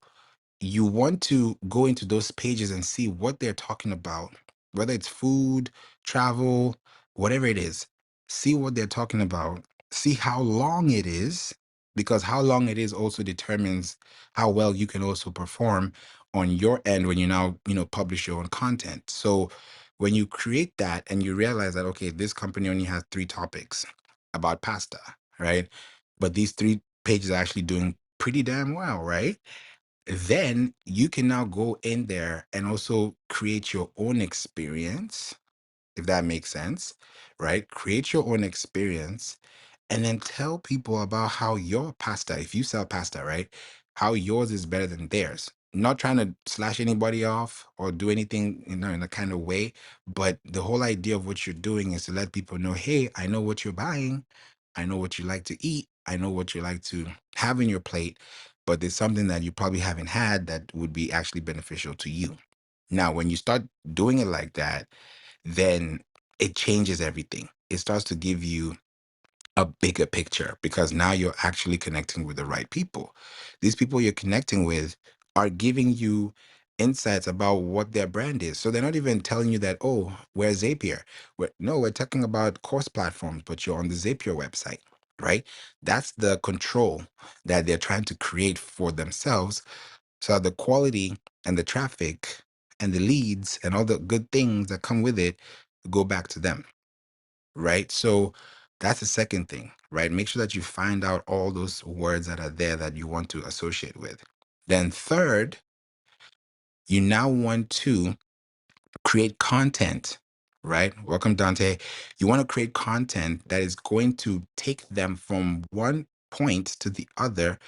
you want to go into those pages and see what they're talking about, whether it's food, travel, whatever it is. See what they're talking about, see how long it is, because how long it is also determines how well you can also perform on your end when you now, publish your own content. So when you create that and you realize that, okay, this company only has three topics about pasta, right? but these 3 pages are actually doing pretty damn well, right? Then you can now go in there and also create your own experience, if that makes sense, right? Create your own experience and then tell people about how your pasta, if you sell pasta, right, how yours is better than theirs. Not trying to slash anybody off or do anything, in a kind of way, but the whole idea of what you're doing is to let people know, hey, I know what you're buying. I know what you like to eat. I know what you like to have in your plate, but there's something that you probably haven't had that would be actually beneficial to you. Now, when you start doing it like that, then it changes everything. It starts to give you a bigger picture because now you're actually connecting with the right people. These people you're connecting with are giving you insights about what their brand is. So they're not even telling you that, oh, we're Zapier. No, we're talking about course platforms, but you're on the Zapier website, right? That's the control that they're trying to create for themselves. So the quality and the traffic and the leads and all the good things that come with it go back to them, right? So that's the second thing, right? Make sure that you find out all those words that are there that you want to associate with. Then, third, you now want to create content, right? Welcome, Dante. You want to create content that is going to take them from one point to the other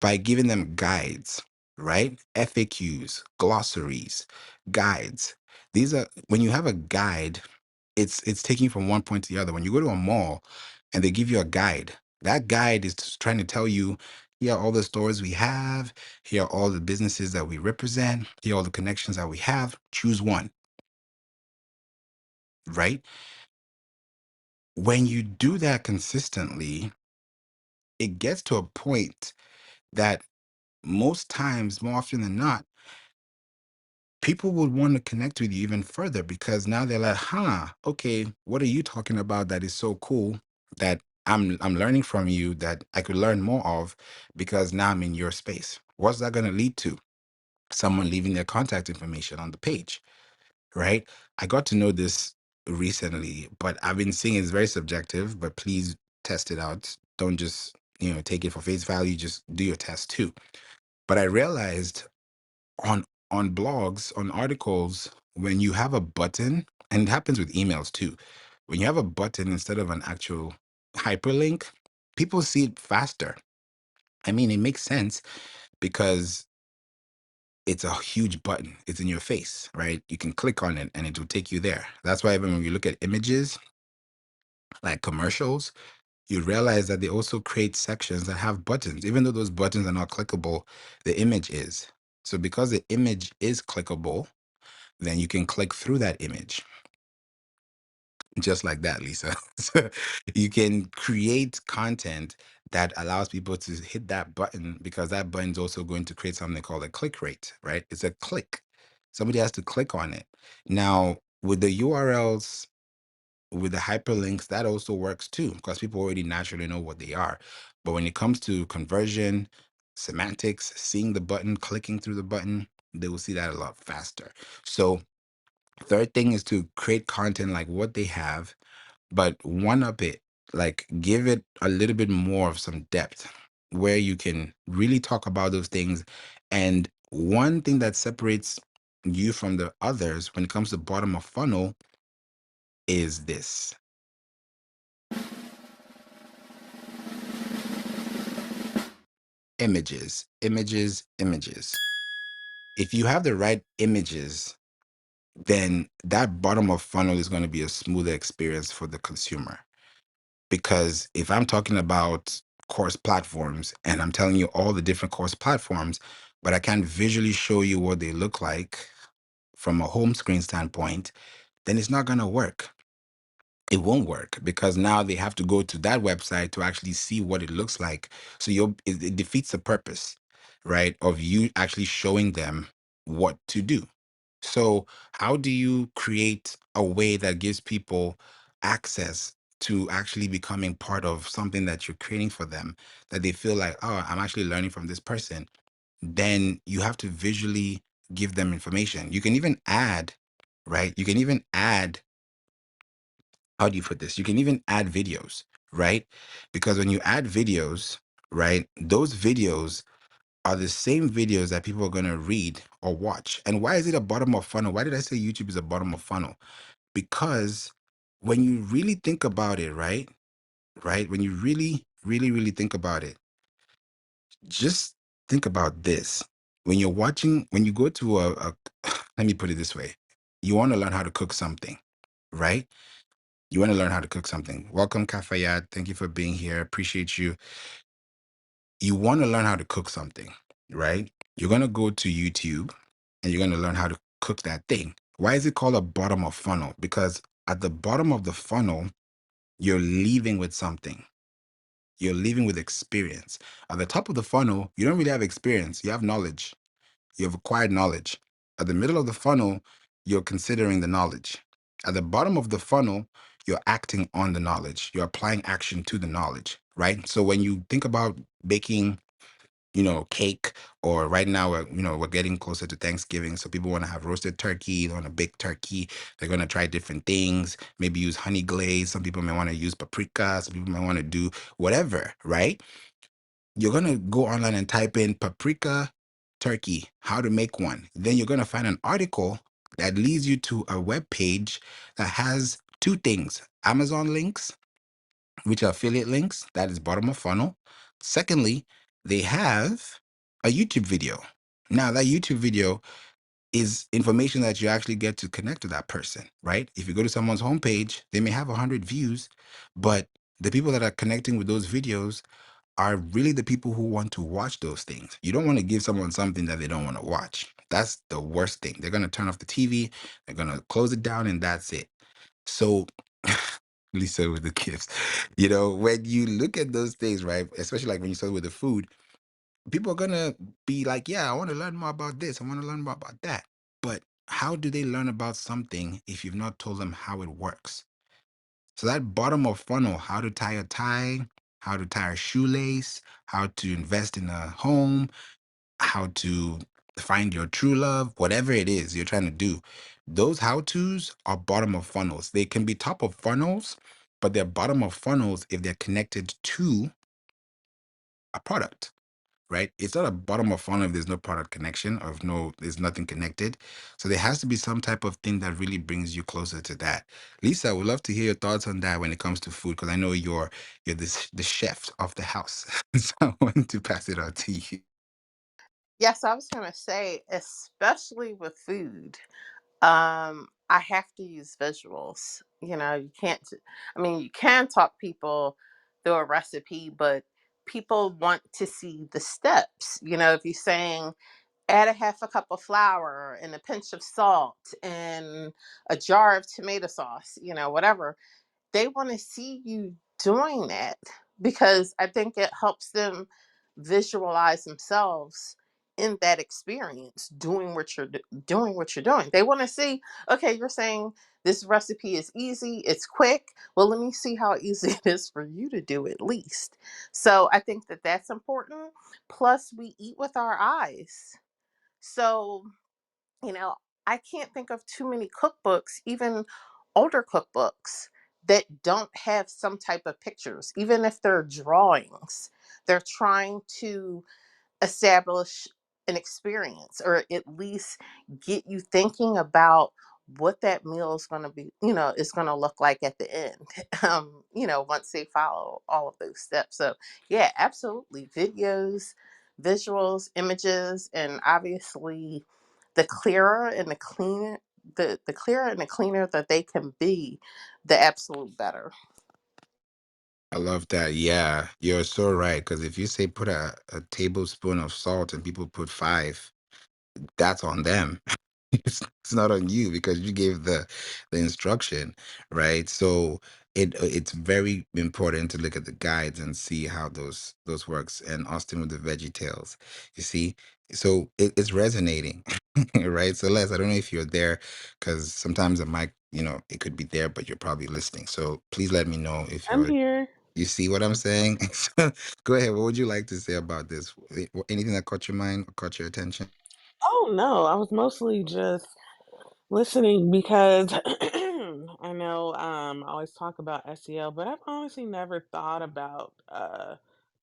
by giving them guides, right? FAQs, glossaries, guides. These are when you have a guide, it's taking you from one point to the other. When you go to a mall and they give you a guide, that guide is just trying to tell you, here are all the stores we have, here are all the businesses that we represent, here are all the connections that we have. Choose one, right? When you do that consistently, it gets to a point that most times, more often than not, people would want to connect with you even further because now they're like, huh, okay, what are you talking about that is so cool that I'm learning from you that I could learn more of because now I'm in your space. What's that going to lead to? Someone leaving their contact information on the page, right? I got to know this recently, but I've been seeing it's very subjective, but please test it out. Don't just, take it for face value, just do your test too. But I realized on blogs, on articles, when you have a button, and it happens with emails too, when you have a button instead of an actual hyperlink, people see it faster. I mean, it makes sense because it's a huge button. It's in your face, right? You can click on it and it will take you there. That's why even when you look at images like commercials, you realize that they also create sections that have buttons. Even though those buttons are not clickable, the image is. So because the image is clickable, then you can click through that image just like that, Lisa. So you can create content that allows people to hit that button because that button is also going to create something called a click rate, right? It's a click. Somebody has to click on it. Now, with the URLs, with the hyperlinks, that also works too because people already naturally know what they are. But when it comes to conversion, semantics, seeing the button, clicking through the button, they will see that a lot faster. So third thing is to create content like what they have, but one up it, like give it a little bit more of some depth where you can really talk about those things. And one thing that separates you from the others when it comes to bottom of funnel is this: images, images, images. If you have the right images, then that bottom of funnel is going to be a smoother experience for the consumer. Because if I'm talking about course platforms and I'm telling you all the different course platforms, but I can't visually show you what they look like from a home screen standpoint, then it's not going to work. It won't work because now they have to go to that website to actually see what it looks like. So it defeats the purpose, right, of you actually showing them what to do. So, how do you create a way that gives people access to actually becoming part of something that you're creating for them, that they feel like, oh, I'm actually learning from this person? Then you have to visually give them information. You can even add, right? You can even add, how do you put this? You can even add videos, right? Because when you add videos, right, those videos are the same videos that people are going to read or watch. And why is it a bottom of funnel? Why did I say YouTube is a bottom of funnel? Because when you really think about it, right? Right? When you really, really, really think about it, just think about this. When you're watching, when you go to let me put it this way, you want to learn how to cook something, right? You want to learn how to cook something. Welcome, Kafayat. Thank you for being here. Appreciate you. You want to learn how to cook something, right? You're going to go to YouTube and you're going to learn how to cook that thing. Why is it called a bottom of funnel? Because at the bottom of the funnel, you're leaving with something. You're leaving with experience. At the top of the funnel, you don't really have experience. You have knowledge. You have acquired knowledge. At the middle of the funnel, you're considering the knowledge. At the bottom of the funnel, you're acting on the knowledge. You're applying action to the knowledge, right? So when you think about baking, cake, or right now, we're getting closer to Thanksgiving. So people want to have roasted turkey, they want to bake turkey. They're going to try different things, maybe use honey glaze. Some people may want to use paprika. Some people may want to do whatever, right? You're going to go online and type in paprika turkey, how to make one. Then you're going to find an article that leads you to a web page that has two things: Amazon links, which are affiliate links. That is bottom of funnel. Secondly, they have a YouTube video. Now, that YouTube video is information that you actually get to connect to that person, right? If you go to someone's homepage, they may have 100 views, but the people that are connecting with those videos are really the people who want to watch those things. You don't want to give someone something that they don't want to watch. That's the worst thing. They're going to turn off the TV, they're going to close it down, and that's it. So, Lisa with the gifts, when you look at those things, right? Especially like when you start with the food, people are going to be like, yeah, I want to learn more about this. I want to learn more about that. But how do they learn about something if you've not told them how it works? So that bottom of funnel, how to tie a tie, how to tie a shoelace, how to invest in a home, how to find your true love, whatever it is you're trying to do, those how to's are bottom of funnels. They can be top of funnels, but they're bottom of funnels if they're connected to a product, right? It's not a bottom of funnel if there's no product connection or if there's nothing connected. So there has to be some type of thing that really brings you closer to that. Lisa, I would love to hear your thoughts on that when it comes to food, because I know you're the chef of the house. So I want to pass it on to you. Yes, I was going to say, especially with food, I have to use visuals. You can't, I mean, you can talk people through a recipe, but people want to see the steps. If you're saying add a half a cup of flour and a pinch of salt and a jar of tomato sauce, whatever, they want to see you doing that, because I think it helps them visualize themselves in that experience doing what you're doing. They want to see, okay, you're saying this recipe is easy, it's quick. Well, let me see how easy it is for you to do at least. So I think that that's important. Plus, we eat with our eyes. So you know, I can't think of too many cookbooks, even older cookbooks, that don't have some type of pictures, even if they're drawings. They're trying to establish an experience, or at least get you thinking about what that meal is going to be, is going to look like at the end. Once they follow all of those steps. So yeah, absolutely, videos, visuals, images, and obviously the clearer and the cleaner the clearer and the cleaner that they can be, the absolute better. I love that. Yeah, you're so right. Because if you say put a tablespoon of salt and people put five, that's on them. It's not on you because you gave the instruction, right? So it's very important to look at the guides and see how those works. And Austin with the Veggie Tales, you see, so it's resonating, right? So Les, I don't know if you're there, because sometimes the mic, it could be there, but you're probably listening. So please let me know if I'm you're here. you see what I'm saying. So go ahead. What would you like to say about this? Anything that caught your mind or caught your attention? Oh no, I was mostly just listening because I know I always talk about SEO, but I've honestly never thought about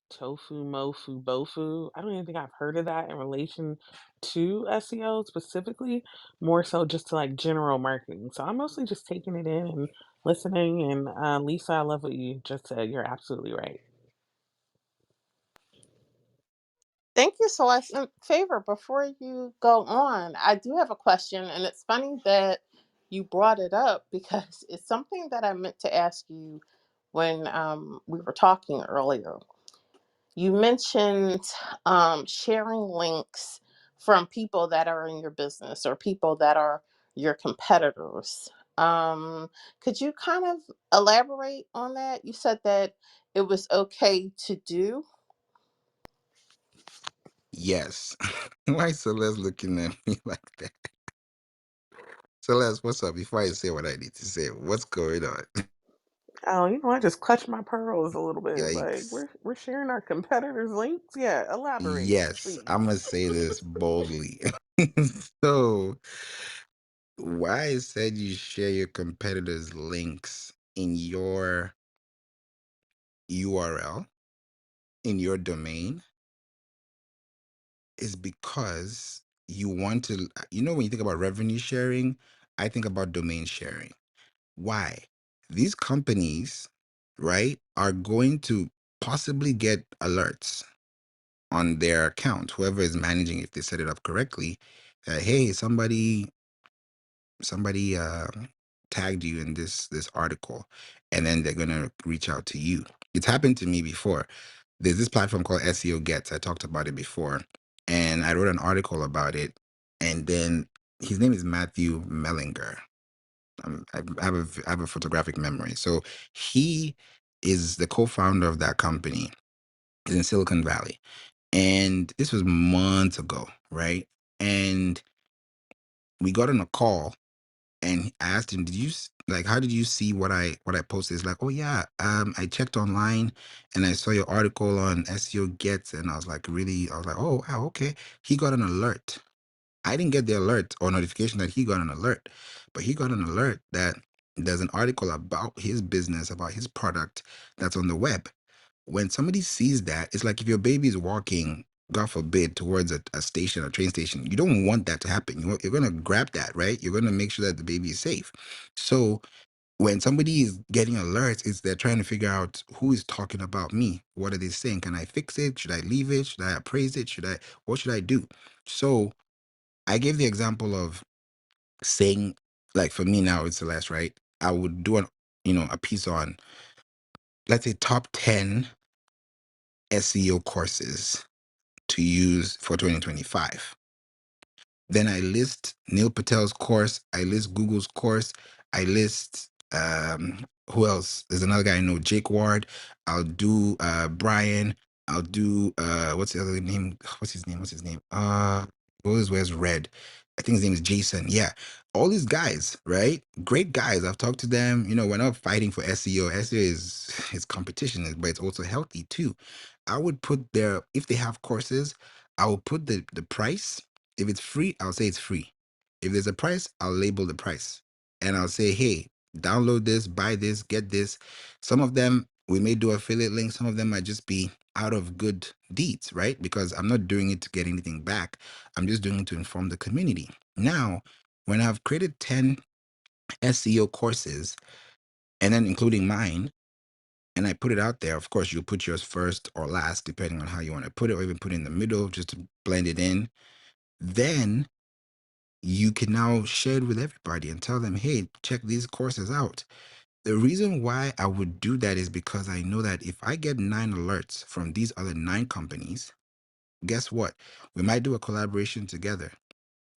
tofu, mofu, bofu. I don't even think I've heard of that in relation to SEO specifically, more so just to like general marketing. So I'm mostly just taking it in and listening. And Lisa, I love what you just said. You're absolutely right. Thank you so much. And Favor, before you go on, I do have a question, and it's funny that you brought it up because it's something that I meant to ask you when we were talking earlier. You mentioned sharing links from people that are in your business or people that are your competitors. Could you kind of elaborate on that? You said that it was okay to do. Yes. Why is Celeste looking at me like that? Celeste, what's up? Before I say what I need to say, what's going on? Oh, I just clutched my pearls a little bit. Like Yikes. we're sharing our competitors' links. Yeah, elaborate, Yes, please. I'm gonna say this boldly. So, why I said you share your competitors' links in your URL, in your domain, is because you want to, when you think about revenue sharing, I think about domain sharing. Why? These companies, right, are going to possibly get alerts on their account, whoever is managing, if they set it up correctly, that hey, somebody tagged you in this article, and then they're gonna reach out to you. It's happened to me before. There's this platform called SEO Gets. I talked about it before, and I wrote an article about it. And then his name is Matthew Mellinger. I have a photographic memory. So he is the co-founder of that company. He's in Silicon Valley, and this was months ago, right? And we got on a call, and I asked him, "Did you like? How did you see what I posted?" He's like, "Oh yeah, I checked online, and I saw your article on SEO Gets, and I was like, really, I was like, oh wow, okay." He got an alert. I didn't get the alert or notification that he got an alert, but he got an alert that there's an article about his business, about his product that's on the web. When somebody sees that, it's like if your baby is walking, God forbid, towards a station, a train station, you don't want that to happen. You're going to grab that, right? You're going to make sure that the baby is safe. So when somebody is getting alerts, it's they're trying to figure out who is talking about me. What are they saying? Can I fix it? Should I leave it? Should I appraise it? What should I do? So I gave the example of saying, like for me now, it's the last, right? I would do a piece on, let's say, top 10 SEO courses to use for 2025. Then I list Neil Patel's course. I list Google's course. I list who else? There's another guy I know, Jake Ward. I'll do Brian. I'll do what's the other name? What's his name? What's his name? Always wears red. I think his name is Jason. Yeah. All these guys, right? Great guys. I've talked to them. We're not fighting for SEO. SEO is competition, but it's also healthy too. I would put their, if they have courses, I will put the price. If it's free, I'll say it's free. If there's a price, I'll label the price. And I'll say, hey, download this, buy this, get this. Some of them, we may do affiliate links. Some of them might just be out of good deeds, right? Because I'm not doing it to get anything back. I'm just doing it to inform the community. Now, when I've created 10 SEO courses, and then including mine, and I put it out there, of course, you'll put yours first or last, depending on how you want to put it, or even put it in the middle just to blend it in. Then you can now share it with everybody and tell them, hey, check these courses out. The reason why I would do that is because I know that if I get 9 alerts from these other 9 companies, guess what? We might do a collaboration together.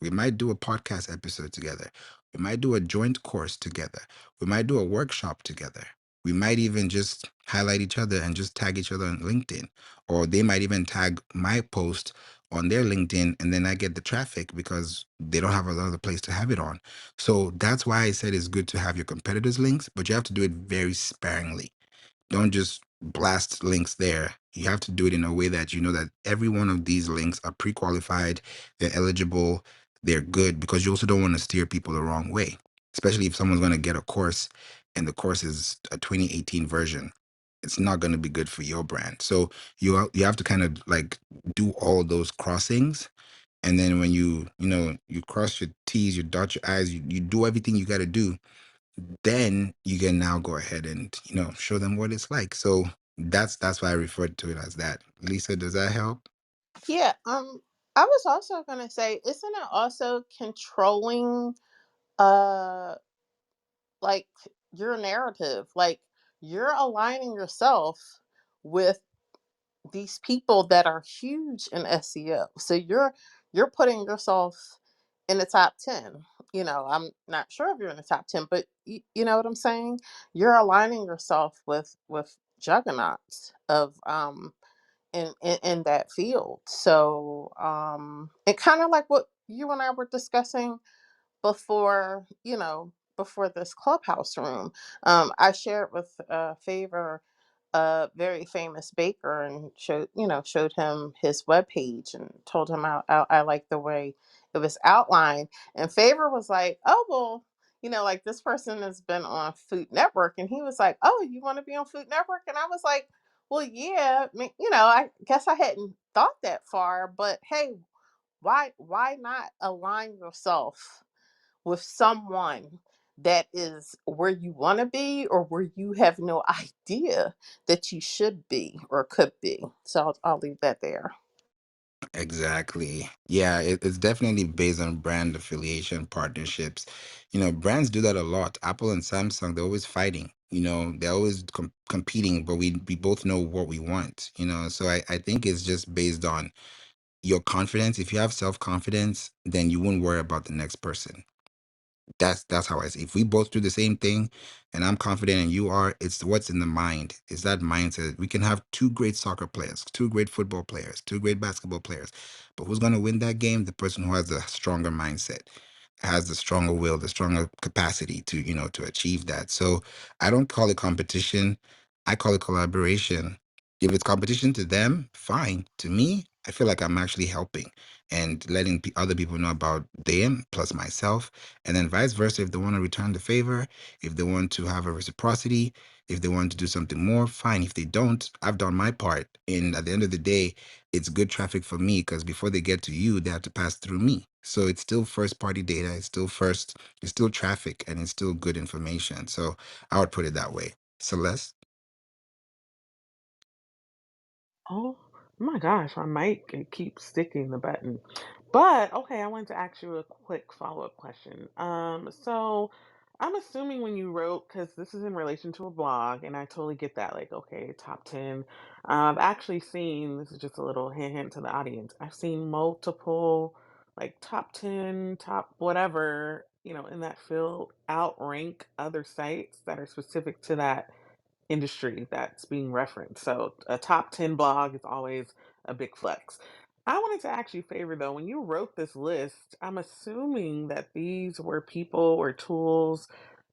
We might do a podcast episode together. We might do a joint course together. We might do a workshop together. We might even just highlight each other and just tag each other on LinkedIn. Or they might even tag my post on their LinkedIn, and then I get the traffic because they don't have another place to have it on. So that's why I said it's good to have your competitors' links, but you have to do it very sparingly. Don't just blast links there. You have to do it in a way that you know that every one of these links are pre-qualified, they're eligible, they're good, because you also don't want to steer people the wrong way. especially if someone's going to get a course and the course is a 2018 version. It's not going to be good for your brand. So you have to kind of like do all those crossings, and then when you cross your T's, you dot your I's, you do everything you got to do, then you can now go ahead and show them what it's like. So that's why I referred to it as that. Lisa, does that help? Yeah, I was also gonna say, isn't it also controlling uh like your narrative? Like you're aligning yourself with these people that are huge in SEO. So you're putting yourself in the top 10. I'm not sure if you're in the top 10, but you know what I'm saying? You're aligning yourself with juggernauts of in that field. So and kind of like what you and I were discussing before, before this clubhouse room. I shared with Favor, a very famous baker, and showed him his webpage and told him I like the way it was outlined. And Favor was like, oh, well, like this person has been on Food Network. And he was like, oh, you want to be on Food Network? And I was like, well, yeah, I mean, I guess I hadn't thought that far, but hey, why not align yourself with someone that is where you want to be, or where you have no idea that you should be or could be? So I'll leave that there. Exactly. Yeah, it's definitely based on brand affiliation partnerships. Brands do that a lot. Apple and Samsung, they're always fighting. They're always competing, but we both know what we want. So I think it's just based on your confidence. If you have self-confidence, then you won't worry about the next person. That's how I see. If we both do the same thing, and I'm confident and you are, it's what's in the mind. It's that mindset. We can have two great soccer players, two great football players, two great basketball players, but who's going to win that game? The person who has the stronger mindset, has the stronger will, the stronger capacity to achieve that. So I don't call it competition. I call it collaboration. If it's competition to them, fine. To me, I feel like I'm actually helping and letting other people know about them plus myself, and then vice versa. If they want to return the favor, if they want to have a reciprocity, if they want to do something more, fine. If they don't, I've done my part. And at the end of the day, it's good traffic for me, because before they get to you, they have to pass through me. So it's still first party data. It's still traffic, and it's still good information. So I would put it that way. Celeste? Oh my gosh, my mic, it keeps sticking the button. But okay, I wanted to ask you a quick follow-up question. So I'm assuming when you wrote, because this is in relation to a blog, and I totally get that, like, okay, top 10. I've actually seen, this is just a little hint to the audience. I've seen multiple like top 10, top whatever, in that field outrank other sites that are specific to that industry that's being referenced. So a top 10 blog is always a big flex. I wanted to ask you a favor though. When you wrote this list, I'm assuming that these were people or tools,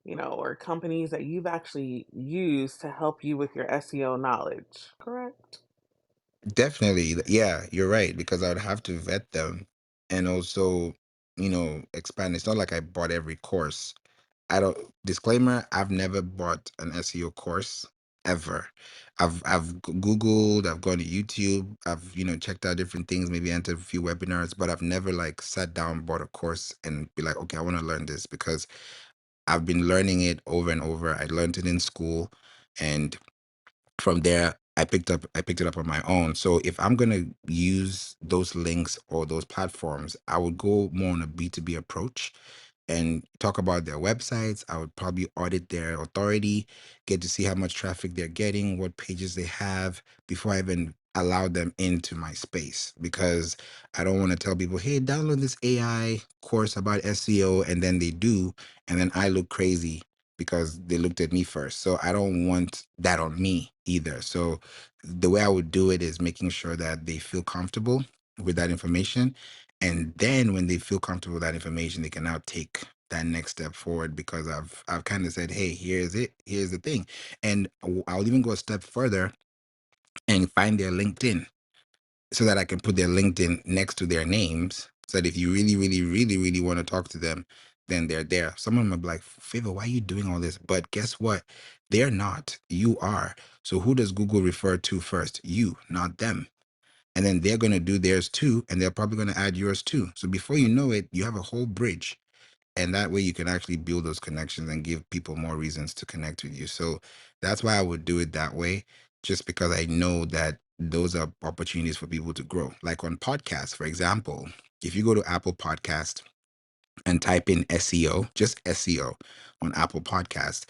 or companies that you've actually used to help you with your SEO knowledge, correct? Definitely. Yeah, you're right, because I would have to vet them and also, expand. It's not like I bought every course. I don't Disclaimer, I've never bought an SEO course ever. I've Googled, I've gone to YouTube, I've, checked out different things, maybe entered a few webinars, but I've never like sat down, bought a course and be like, okay, I want to learn this, because I've been learning it over and over. I learned it in school, and from there I picked it up on my own. So if I'm going to use those links or those platforms, I would go more on a B2B approach and talk about their websites. I would probably audit their authority, get to see how much traffic they're getting, what pages they have, before I even allow them into my space, because I don't want to tell people, hey, download this AI course about SEO, and then they do, and then I look crazy because they looked at me first. So I don't want that on me either. So the way I would do it is making sure that they feel comfortable with that information. And then when they feel comfortable with that information, they can now take that next step forward, because I've kind of said, hey, here's it, here's the thing. And I'll even go a step further and find their LinkedIn, so that I can put their LinkedIn next to their names, so that if you really, really, really, really want to talk to them, then they're there. Some of them are like, Favor, why are you doing all this? But guess what? They're not. You are. So who does Google refer to first? You, not them. And then they're going to do theirs too, and they're probably going to add yours too. So before you know it, you have a whole bridge, and that way you can actually build those connections and give people more reasons to connect with you. So that's why I would do it that way, just because I know that those are opportunities for people to grow. Like on podcasts, for example, if you go to Apple Podcast and type in SEO, just SEO on Apple Podcast,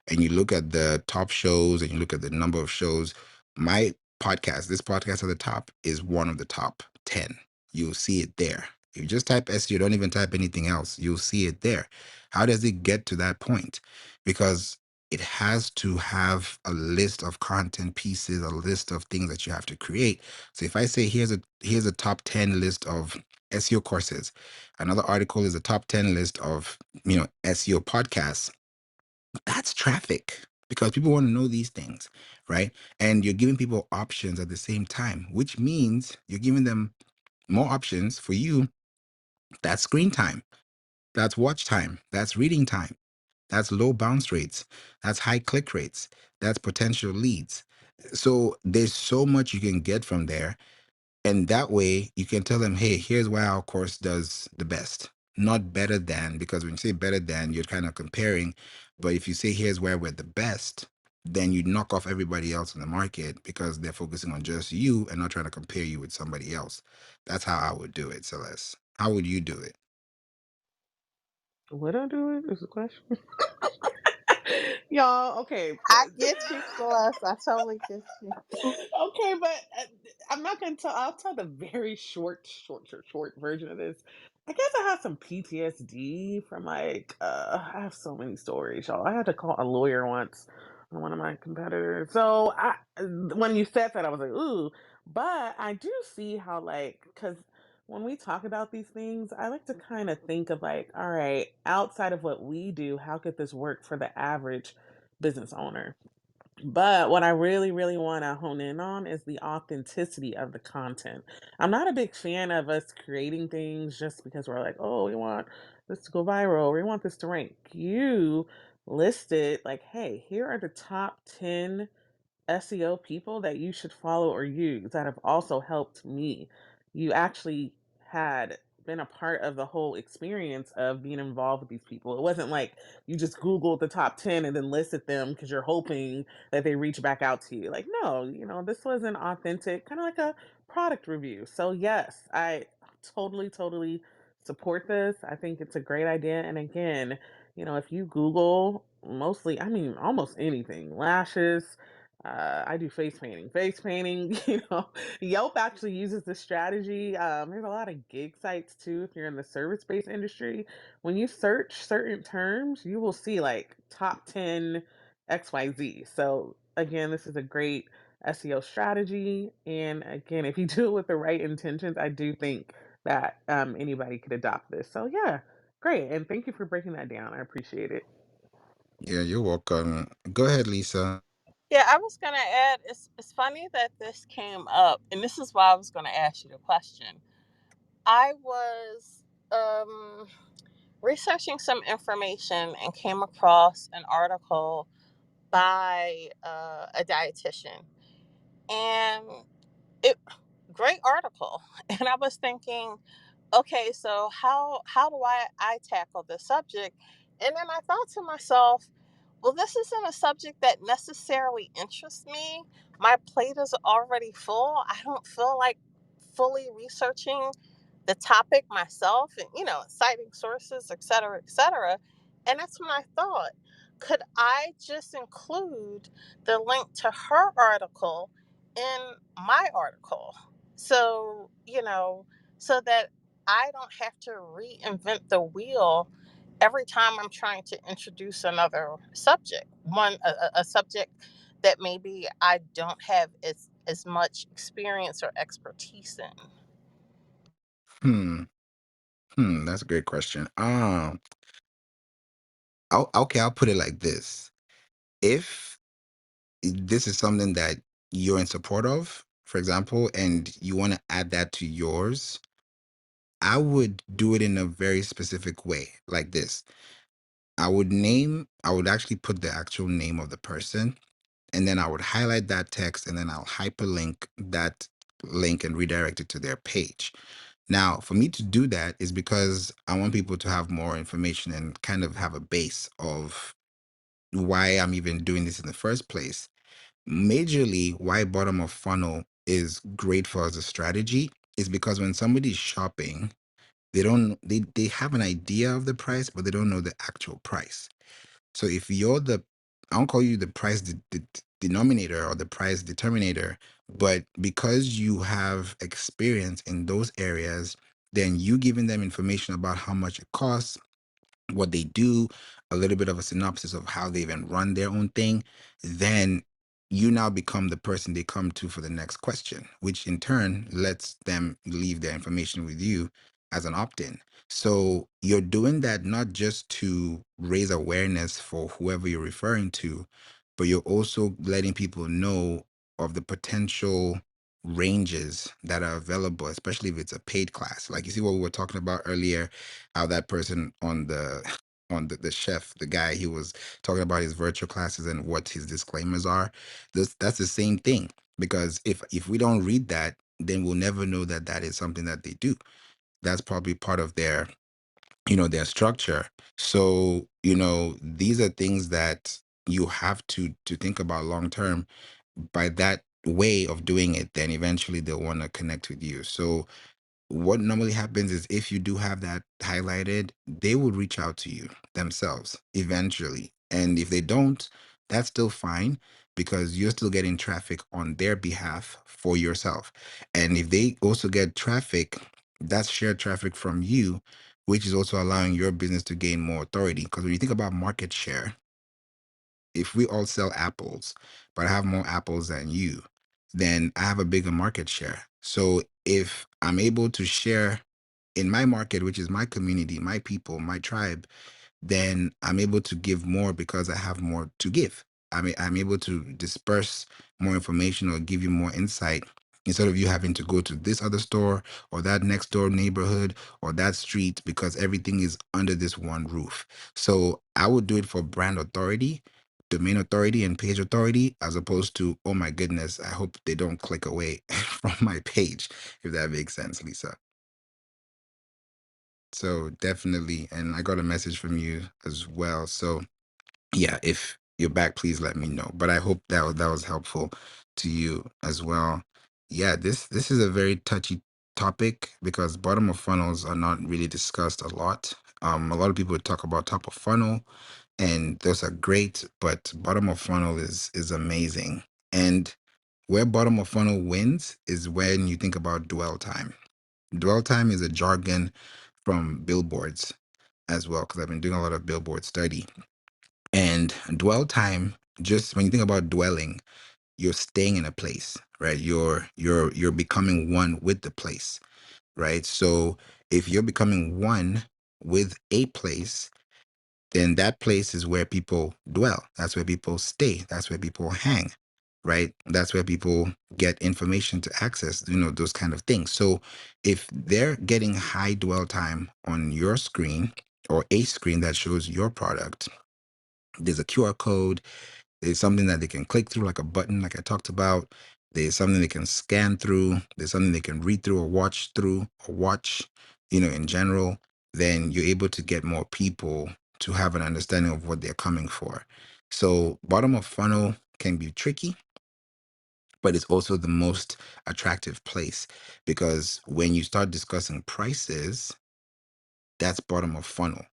and you look at the top shows and you look at the number of shows, my podcast, this podcast at the top, is one of the top 10. You'll see it there. If you just type SEO, don't even type anything else, you'll see it there. How does it get to that point? Because it has to have a list of content pieces, a list of things that you have to create. So if I say here's a top 10 list of SEO courses, another article is a top 10 list of SEO podcasts, that's traffic because people want to know these things, right? And you're giving people options at the same time, which means you're giving them more options. For you, that's screen time, that's watch time, that's reading time, that's low bounce rates, that's high click rates, that's potential leads. So there's so much you can get from there, and that way you can tell them, hey, here's why our course does the best, not better than, because when you say better than, you're kind of comparing. But if you say here's where we're the best, then you knock off everybody else in the market because they're focusing on just you and not trying to compare you with somebody else. That's how I would do it, Celeste. How would you do it? Would I do it? Is the question. Y'all, okay. I get you, Celeste. I totally get you. Okay, but I'm not gonna tell. I'll tell the very short version of this. I guess I have some PTSD from like I have so many stories, y'all. I had to call a lawyer once on one of my competitors. So when you said that, I was like, ooh. But I do see how like because when we talk about these things, I like to kind of think of like, all right, outside of what we do, how could this work for the average business owner? But what I really, really want to hone in on is the authenticity of the content. I'm not a big fan of us creating things just because we're like, oh, we want this to go viral, we want this to rank. You listed, like, hey, here are the top 10 SEO people that you should follow or use that have also helped me. You actually had been a part of the whole experience of being involved with these people. It wasn't like you just Googled the top 10 and then listed them because you're hoping that they reach back out to you. Like, no, this was an authentic, kind of like a product review. So, yes, I totally, totally support this. I think it's a great idea. And again, if you Google mostly, I mean, almost anything, lashes, I do face painting. Face painting, Yelp actually uses this strategy. There's a lot of gig sites too. If you're in the service-based industry, when you search certain terms, you will see like top 10 XYZ. So again, this is a great SEO strategy. And again, if you do it with the right intentions, I do think that anybody could adopt this. So yeah, great. And thank you for breaking that down. I appreciate it. Yeah, you're welcome. Go ahead, Lisa. Yeah, I was gonna add. It's funny that this came up, and this is why I was gonna ask you the question. I was researching some information and came across an article by a dietitian, and it great article. And I was thinking, okay, so how do I tackle this subject? And then I thought to myself, well, this isn't a subject that necessarily interests me. My plate is already full. I don't feel like fully researching the topic myself and, citing sources, et cetera, et cetera. And that's when I thought, could I just include the link to her article in my article? So, so that I don't have to reinvent the wheel every time I'm trying to introduce another subject, a subject that maybe I don't have as much experience or expertise in. Hmm. That's a great question. Okay, I'll put it like this. If this is something that you're in support of, for example, and you want to add that to yours, I would do it in a very specific way, like this. I would actually put the actual name of the person, and then I would highlight that text, and then I'll hyperlink that link and redirect it to their page. Now, for me to do that is because I want people to have more information and kind of have a base of why I'm even doing this in the first place. Majorly, why bottom of funnel is great for as a strategy is because when somebody's shopping, they have an idea of the price, but they don't know the actual price. So if you're the, I don't call you the price denominator or the price determinator, but because you have experience in those areas, then you giving them information about how much it costs, what they do, a little bit of a synopsis of how they even run their own thing, then you now become the person they come to for the next question, which in turn lets them leave their information with you as an opt in. So you're doing that not just to raise awareness for whoever you're referring to, but you're also letting people know of the potential ranges that are available, especially if it's a paid class. Like you see what we were talking about earlier, how that person on the the chef, the guy, he was talking about his virtual classes and what his disclaimers are. That's the same thing, because if we don't read that, then we'll never know that that is something that they do. That's probably part of their, their structure. So these are things that you have to think about long term. By that way of doing it, then eventually they'll want to connect with you. So what normally happens is, if you do have that highlighted, they will reach out to you themselves eventually. And if they don't, that's still fine, because you're still getting traffic on their behalf for yourself. And if they also get traffic, that's shared traffic from you, which is also allowing your business to gain more authority. Because when you think about market share, if we all sell apples, but I have more apples than you, then I have a bigger market share. So if I'm able to share in my market, which is my community, my people, my tribe, then I'm able to give more because I have more to give. I'm able to disperse more information or give you more insight, instead of you having to go to this other store or that next door neighborhood or that street, because everything is under this one roof. So I would do it for brand authority, domain authority, and page authority, as opposed to, oh my goodness, I hope they don't click away from my page, if that makes sense, Lisa. So definitely, and I got a message from you as well. So yeah, if you're back, please let me know. But I hope that was helpful to you as well. Yeah, this is a very touchy topic, because bottom of funnels are not really discussed a lot. A lot of people talk about top of funnel, and those are great, but bottom of funnel is amazing. And where bottom of funnel wins is when you think about dwell time. Dwell time is a jargon from billboards as well, because I've been doing a lot of billboard study. And dwell time, just when you think about dwelling, you're staying in a place, right? You're becoming one with the place, right? So if you're becoming one with a place, then that place is where people dwell. That's where people stay. That's where people hang, right? That's where people get information to access, those kind of things. So if they're getting high dwell time on your screen, or a screen that shows your product, there's a QR code, there's something that they can click through, like a button, like I talked about. There's something they can scan through. There's something they can read through or watch through or watch, in general. Then you're able to get more people to have an understanding of what they're coming for. So bottom of funnel can be tricky, but it's also the most attractive place, because when you start discussing prices, that's bottom of funnel.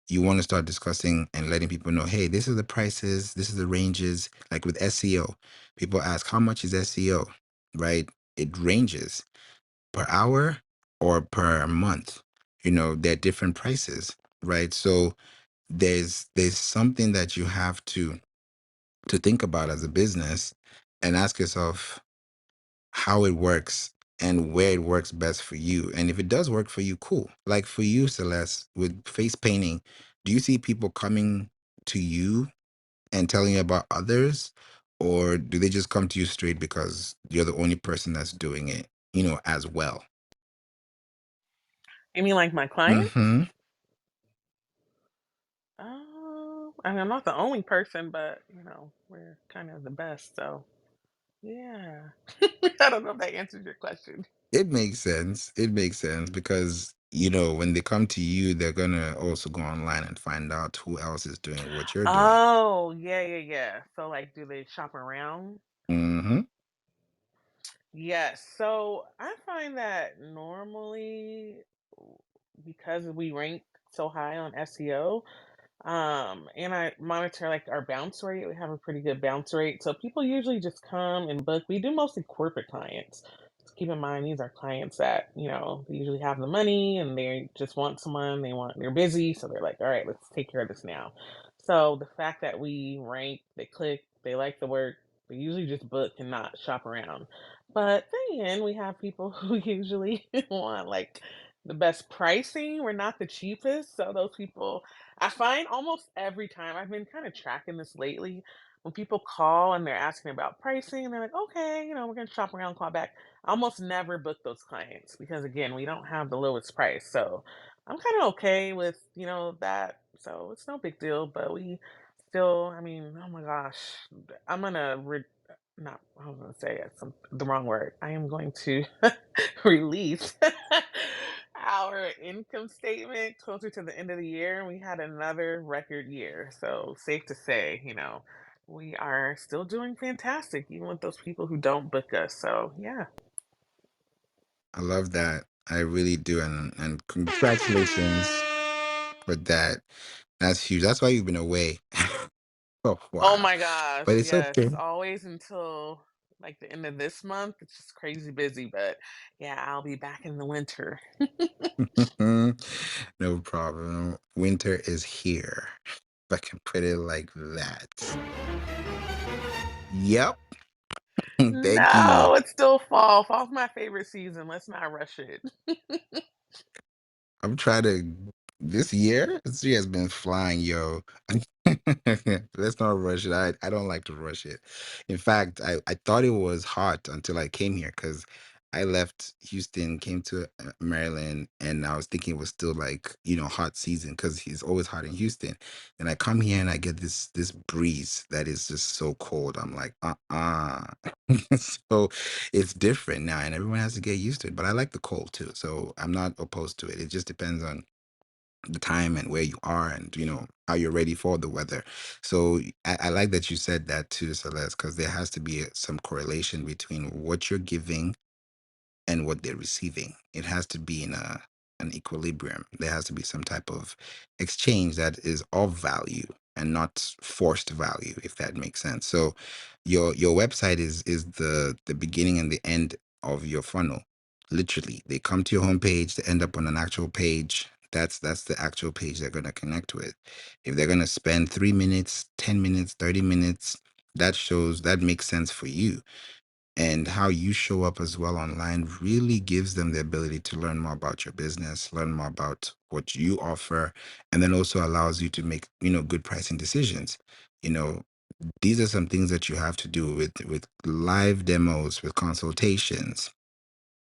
You want to start discussing and letting people know, hey, this is the prices, this is the ranges. Like with SEO, people ask, how much is SEO, right? It ranges per hour or per month. They're different prices, right? So there's something that you have to think about as a business, and ask yourself how it works and where it works best for you. And if it does work for you, cool. Like for you, Celeste, with face painting, do you see people coming to you and telling you about others? Or do they just come to you straight because you're the only person that's doing it, as well? You mean like my clients? Mm-hmm. I mean, I'm not the only person, but we're kind of the best. So yeah, I don't know if that answers your question. It makes sense. It makes sense because, when they come to you, they're gonna also go online and find out who else is doing what you're doing. Oh, yeah, yeah, yeah. So like, do they shop around? Mm-hmm. Yes. So I find that normally, because we rank so high on SEO, and I monitor like our bounce rate. We have a pretty good bounce rate. So people usually just come and book. We do mostly corporate clients. So keep in mind these are clients that, they usually have the money and they just want someone, they're busy, so they're like, all right, let's take care of this now. So the fact that we rank, they click, they like the work, they usually just book and not shop around. But then again, we have people who usually want like the best pricing. We're not the cheapest. So those people, I find almost every time, I've been kind of tracking this lately, when people call and they're asking about pricing and they're like, okay, we're going to shop around, call back. I almost never book those clients because, again, we don't have the lowest price. So I'm kind of okay with, that. So it's no big deal, but we still, I mean, oh my gosh, I'm going to, not, I was going to say the wrong word. I am going to release our income statement closer to the end of the year, and we had another record year. So safe to say, we are still doing fantastic, even with those people who don't book us. So yeah. I love that. I really do, and congratulations for that. That's huge. That's why you've been away for a Oh while, my gosh, but it's yes. okay. Always until like the end of this month. It's just crazy busy, but yeah, I'll be back in the winter. No problem. Winter is here, if I can put it like that. Yep. Thank you. No, it's still fall. Fall's my favorite season. Let's not rush it. I'm trying to this year has been flying, yo. Let's not rush it. I don't like to rush it. In fact, I thought it was hot until I came here because I left Houston, came to Maryland, and I was thinking it was still like, hot season because it's always hot in Houston. And I come here and I get this breeze that is just so cold. I'm like, uh-uh. So it's different now and everyone has to get used to it. But I like the cold too. So I'm not opposed to it. It just depends on the time and where you are and how you're ready for the weather. So I like that you said that too, Celeste, because there has to be some correlation between what you're giving and what they're receiving. It has to be in an equilibrium. There has to be some type of exchange that is of value and not forced value, if that makes sense. So your website is the beginning and the end of your funnel. Literally, they come to your homepage, they end up on an actual page. That's the actual page they're gonna connect with. If they're gonna spend 3 minutes, 10 minutes, 30 minutes, that makes sense for you, and how you show up as well online really gives them the ability to learn more about your business, learn more about what you offer, and then also allows you to make, good pricing decisions. You know, these are some things that you have to do with live demos, with consultations.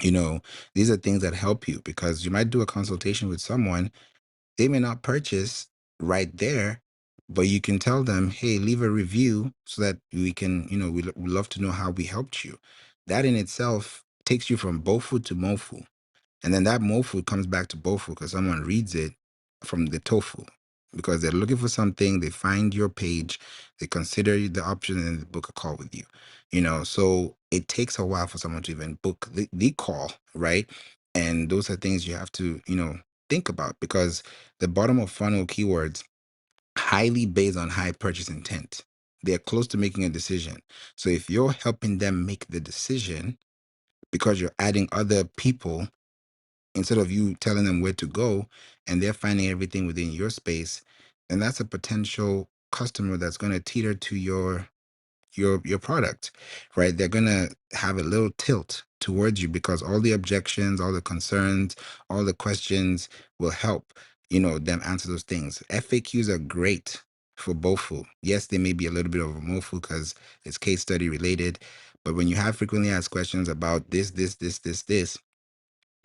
You know, these are things that help you because you might do a consultation with someone, they may not purchase right there, but you can tell them, hey, leave a review so that we can, we love to know how we helped you. That in itself takes you from Bofu to Mofu. And then that Mofu comes back to Bofu because someone reads it from the Tofu. Because they're looking for something, they find your page, they consider the option, and they book a call with you. So it takes a while for someone to even book the call, right? And those are things you have to, think about because the bottom of funnel keywords highly based on high purchase intent. They're close to making a decision. So if you're helping them make the decision because you're adding other people instead of you telling them where to go and they're finding everything within your space, then that's a potential customer that's going to teeter to your product, right? They're gonna have a little tilt towards you because all the objections, all the concerns, all the questions will help, them answer those things. FAQs are great for BOFU. Yes, they may be a little bit of a MOFU because it's case study related, but when you have frequently asked questions about this,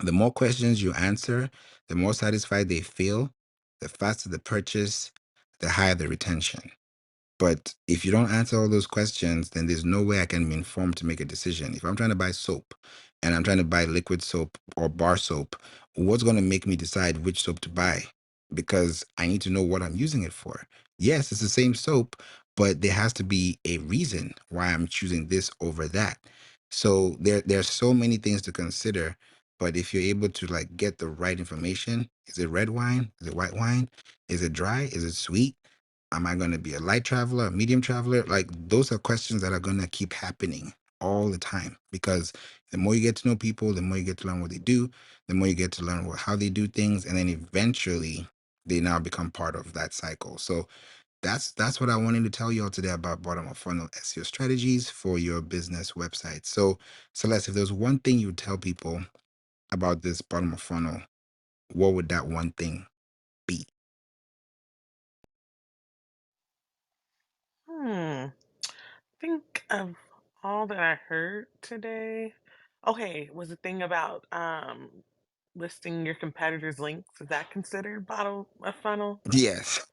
The more questions you answer, the more satisfied they feel, the faster the purchase, the higher the retention. But if you don't answer all those questions, then there's no way I can be informed to make a decision. If I'm trying to buy soap and I'm trying to buy liquid soap or bar soap, what's going to make me decide which soap to buy? Because I need to know what I'm using it for. Yes, it's the same soap, but there has to be a reason why I'm choosing this over that. So there's so many things to consider. But if you're able to like get the right information, is it red wine? Is it white wine? Is it dry? Is it sweet? Am I going to be a light traveler, a medium traveler? Like those are questions that are going to keep happening all the time because the more you get to know people, the more you get to learn what they do, the more you get to learn how they do things, and then eventually they now become part of that cycle. So that's what I wanted to tell you all today about bottom of funnel SEO strategies for your business website. So Celeste, if there's one thing you would tell people about this bottom of funnel, what would that one thing be? Hmm. Think of all that I heard today. Okay, was the thing about listing your competitors' links, is that considered bottom of funnel? Yes.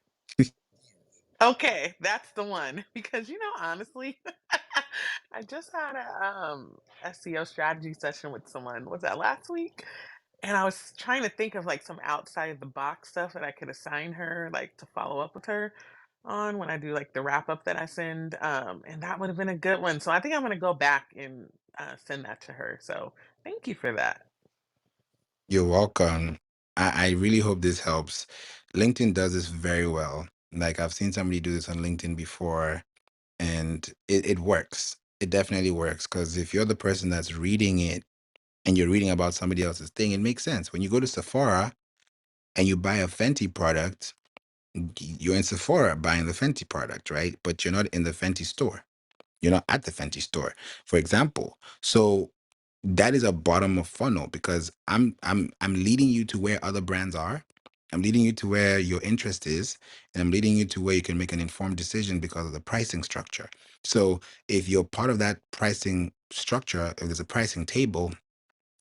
Okay, that's the one. Because honestly, I just had a SEO strategy session with someone. Was that last week? And I was trying to think of like some outside the box stuff that I could assign her, like to follow up with her on when I do like the wrap up that I send. And that would have been a good one. So I think I'm gonna go back and send that to her. So thank you for that. You're welcome. I really hope this helps. LinkedIn does this very well. Like I've seen somebody do this on LinkedIn before, and it works. It definitely works because if you're the person that's reading it and you're reading about somebody else's thing, it makes sense. When you go to Sephora and you buy a Fenty product, you're in Sephora buying the Fenty product, right? But you're not in the Fenty store. You're not at the Fenty store, for example. So that is a bottom of funnel because I'm leading you to where other brands are. I'm leading you to where your interest is, and I'm leading you to where you can make an informed decision because of the pricing structure. So if you're part of that pricing structure, if there's a pricing table,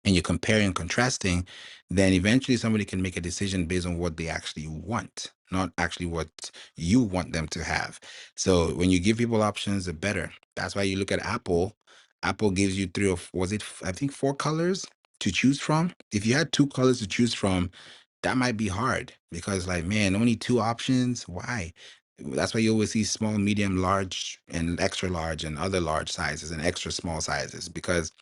and you're comparing and contrasting, then eventually somebody can make a decision based on what they actually want, not actually what you want them to have. So when you give people options, the better. That's why you look at Apple. Apple gives you three or was it I think four colors to choose from. If you had two colors to choose from, that might be hard because like man, only two options. Why? That's why you always see small, medium, large, and extra large, and other large sizes and extra small sizes because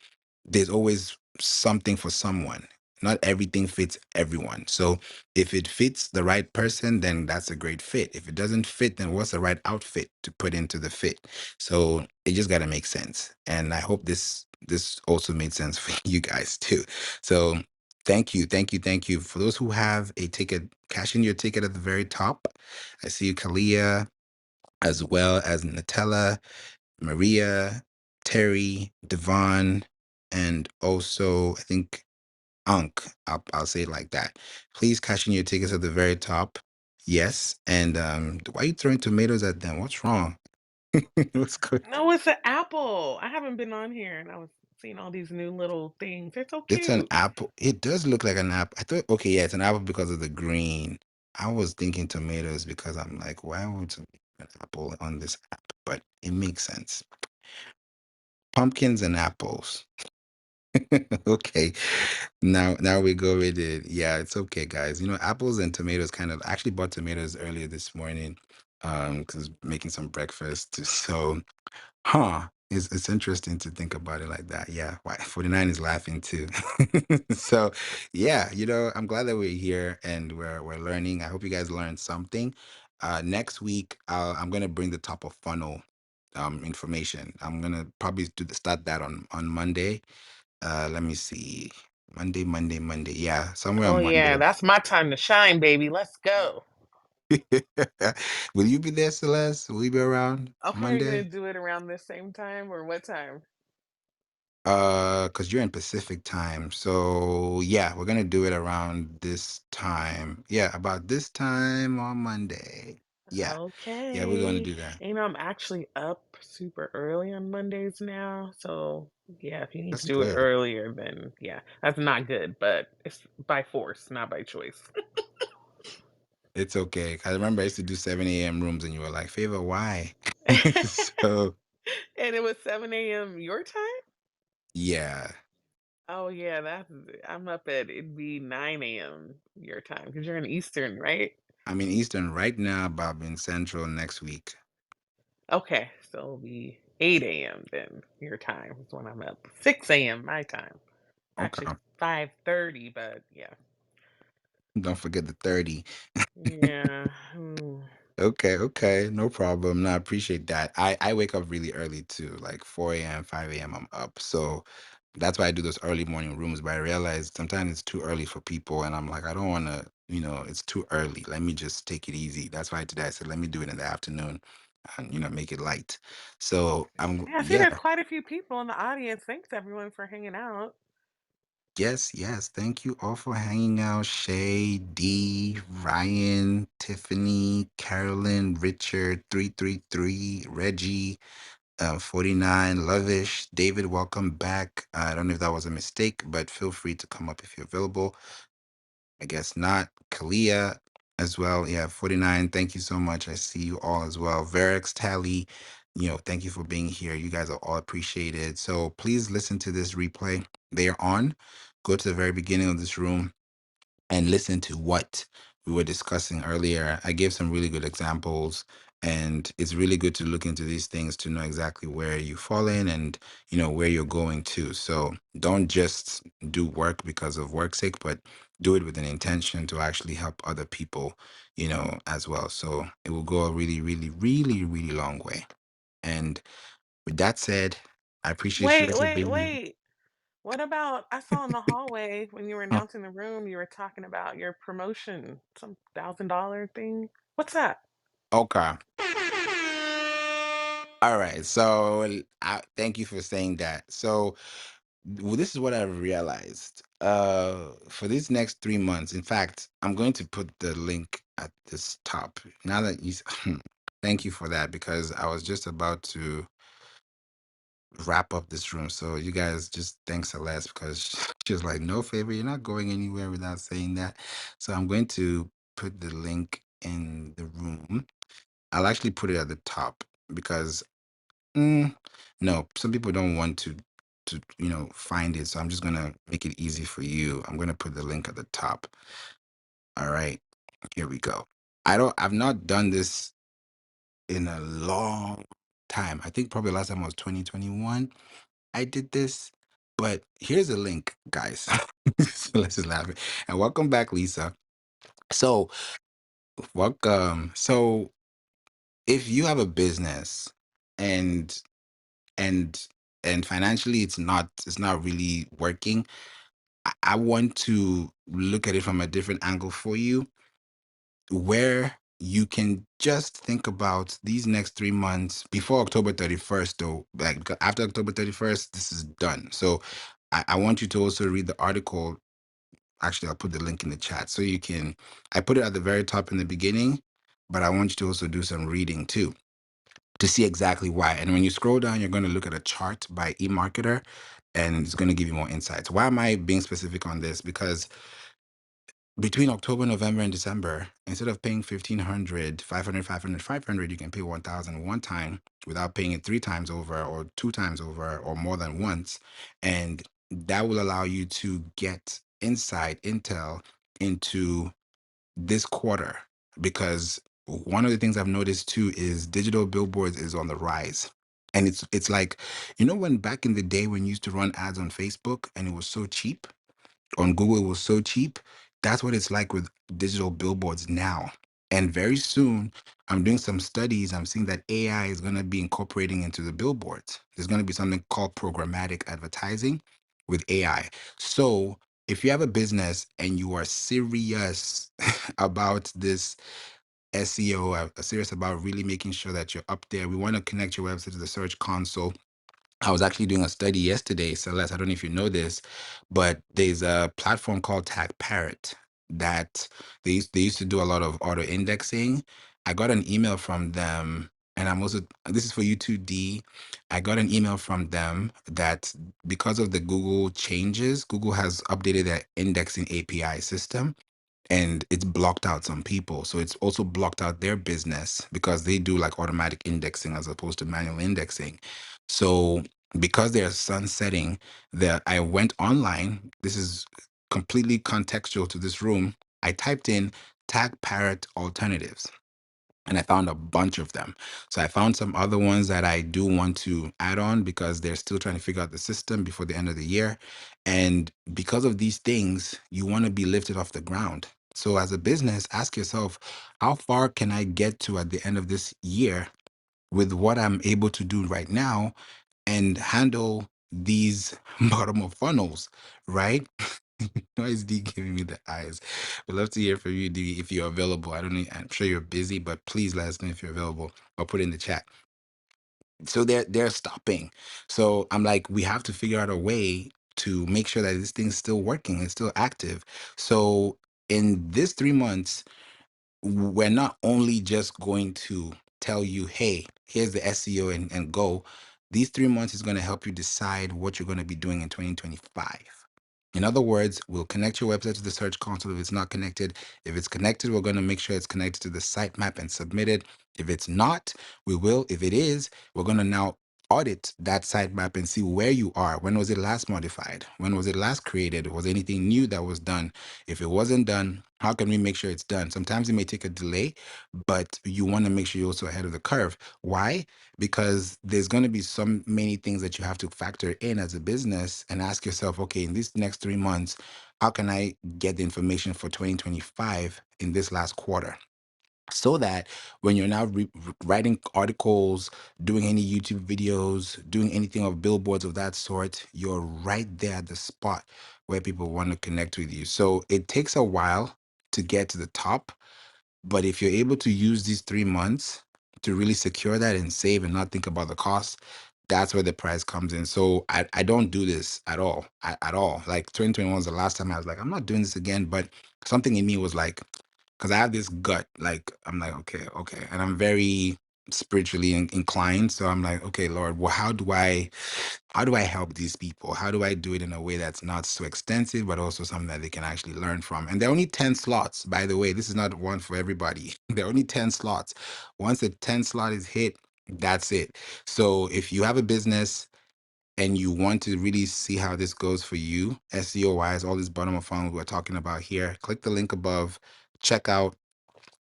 there's always something for someone. Not everything fits everyone. So if it fits the right person, then that's a great fit. If it doesn't fit, then what's the right outfit to put into the fit? So it just got to make sense. And I hope this also made sense for you guys too. So thank you, thank you, thank you. For those who have a ticket, cash in your ticket at the very top. I see you, Kalia, as well as Nutella, Maria, Terry, Devon, and also I think Unk. I'll say it like that. Please cash in your tickets at the very top. Yes. And why are you throwing tomatoes at them? What's wrong? What's good? No, it's an apple. I haven't been on here and I was seeing all these new little things. They're so It's an cute. apple. It does look like an apple. I thought, okay, yeah, it's an apple because of the green. I was thinking tomatoes because I'm like, why would an apple on this app? But it makes sense. Pumpkins and apples. Okay. Now we go with it. Yeah, it's okay, guys. You know, apples and tomatoes kind of I actually bought tomatoes earlier this morning, because making some breakfast. So, it's interesting to think about it like that. Yeah, why 49 is laughing too. So, yeah, I'm glad that we're here and we're learning. I hope you guys learned something. Next week, I'm gonna bring the top of funnel information. I'm gonna probably start that on Monday. Let me see. Monday. Yeah, somewhere Oh on yeah, Monday. that's my time to shine, baby. Let's go. Will you be there, Celeste? Will you be around Okay, are you gonna Monday? do it around the same time or what time? Because you're in Pacific time. So yeah, we're gonna do it around this time. Yeah, about this time on Monday. Yeah. Yeah, we're gonna Okay. do that. I'm actually up super early on Mondays now, so Yeah, if you need That's to do it good. earlier, then yeah, that's not good, but it's by force, not by choice. It's okay. 'Cause I remember I used to do 7 a.m. rooms and you were like, Favor, why? So And it was 7 a.m. your time? yeah. Oh yeah, I'm up at it'd be 9 a.m. your time because you're in Eastern, right? I'm in Eastern right now, but I'll be in Central next week. Okay, so it'll be 8 a.m. then your time is when I'm up. 6 a.m. my time. Actually Okay. 5:30, but yeah. Don't forget the 30. Yeah. Mm. Okay, okay, no problem. No, I appreciate that. I wake up really early too, like 4 a.m., 5 a.m. I'm up. So that's why I do those early morning rooms. But I realize sometimes it's too early for people, and I'm like, I don't want to, it's too early. Let me just take it easy. That's why today I said, let me do it in the afternoon, and make it light. So Yeah, I see yeah, there's quite a few people in the audience. Thanks everyone for hanging out. yes, yes. Thank you all for hanging out. Shay, D, Ryan, Tiffany, Carolyn, Richard, 333, Reggie. 49, Lovish, David, welcome back. I don't know if that was a mistake, but feel free to come up if you're available. I guess not. Kalia as well. Yeah, 49. Thank you so much. I see you all as well. Verex, Tally, thank you for being here. You guys are all appreciated. So please listen to this replay. They are on. Go to the very beginning of this room and listen to what we were discussing earlier. I gave some really good examples, and it's really good to look into these things to know exactly where you fall in and where you're going to. So don't just do work because of work's sake, but do it with an intention to actually help other people, as well. So it will go a really, really, really, really long way. And with that said, I appreciate you Wait, guys for wait, being here. wait. What about I saw in the hallway when you were announcing the room, you were talking about your promotion, some $1,000 thing. What's that? Okay. All right. So thank you for saying that. So this is what I've realized. For these next 3 months, in fact, I'm going to put the link at this top. Now that you, thank you for that because I was just about to wrap up this room. So you guys just thanks Celeste because she was like, no Favor, you're not going anywhere without saying that. So I'm going to put the link in the room. I'll actually put it at the top because no, some people don't want to find it. So I'm just gonna make it easy for you. I'm gonna put the link at the top. All right, here we go. I've not done this in a long time. I think probably last time was 2021. I did this, but here's a link, guys. So let's just laugh. And welcome back, Lisa. So welcome. So if you have a business and and and financially it's not really working, I want to look at it from a different angle for you where you can just think about these next 3 months before October 31st, though. Like after October 31st, this is done. So I want you to also read the article. Actually, I'll put the link in the chat so you can. I put it at the very top in the beginning, but I want you to also do some reading too to see exactly why. And when you scroll down, you're going to look at a chart by eMarketer and it's going to give you more insights. Why am I being specific on this? Because between October, November, and December, instead of paying 1,500, 500, 500, 500, you can pay 1,000 one time without paying it three times over or two times over or more than once. And that will allow you to get intel into this quarter because one of the things I've noticed too is digital billboards is on the rise. And it's like, when back in the day when you used to run ads on Facebook and it was so cheap, on Google it was so cheap. That's what it's like with digital billboards now. And very soon, I'm doing some studies. I'm seeing that AI is going to be incorporating into the billboards. There's going to be something called programmatic advertising with AI. So if you have a business and you are serious about this SEO, serious about really making sure that you're up there, we want to connect your website to the search console. I was actually doing a study yesterday, Celeste. I don't know if you know this, but there's a platform called Tag Parrot that they used to do a lot of auto indexing. I got an email from them And I'm also, this is for you too, D. I got an email from them that because of the Google changes, Google has updated their indexing API system and it's blocked out some people. So it's also blocked out their business because they do like automatic indexing as opposed to manual indexing. So because they're sunsetting, that I went online. This is completely contextual to this room. I typed in tag parrot alternatives and I found a bunch of them. So I found some other ones that I do want to add on because they're still trying to figure out the system before the end of the year. And because of these things, you want to be lifted off the ground. So as a business, ask yourself, how far can I get to at the end of this year with what I'm able to do right now and handle these bottom of funnels, right? Why is D giving me the eyes? We'd love to hear from you, D, if you're available. I don't know. I'm sure you're busy, but please let us know if you're available or put it in the chat. So they're stopping. So I'm like, we have to figure out a way to make sure that this thing's still working, it's still active. So in this 3 months, we're not only just going to tell you, hey, here's the SEO and go. These 3 months is going to help you decide what you're going to be doing in 2025. In other words, we'll connect your website to the Search Console if it's not connected. If it's connected, we're going to make sure it's connected to the sitemap and submit it. If it's not, we will. If it is, we're going to now audit that sitemap and see where you are. When was it last modified? When was it last created? Was anything new that was done? If it wasn't done, how can we make sure it's done? Sometimes it may take a delay, but you want to make sure you're also ahead of the curve. Why? Because there's going to be so many things that you have to factor in as a business and ask yourself, okay, in these next 3 months, how can I get the information for 2025 in this last quarter? So that when you're now writing articles, doing any YouTube videos, doing anything of billboards of that sort, you're right there at the spot where people want to connect with you. So it takes a while to get to the top, but if you're able to use these 3 months to really secure that and save and not think about the cost, that's where the price comes in. So I don't do this at all, at all. Like 2021 was the last time I was like, I'm not doing this again. But something in me was like, because I have this gut, like I'm like, okay, okay, and I'm very spiritually inclined. So I'm like, okay, Lord, well, how do I help these people? How do I do it in a way that's not so extensive, but also something that they can actually learn from? And there are only 10 slots, by the way. This is not one for everybody. There are only 10 slots. Once the 10 slot is hit, that's it. So if you have a business and you want to really see how this goes for you, SEO wise, all this bottom of funnel we're talking about here, click the link above, check out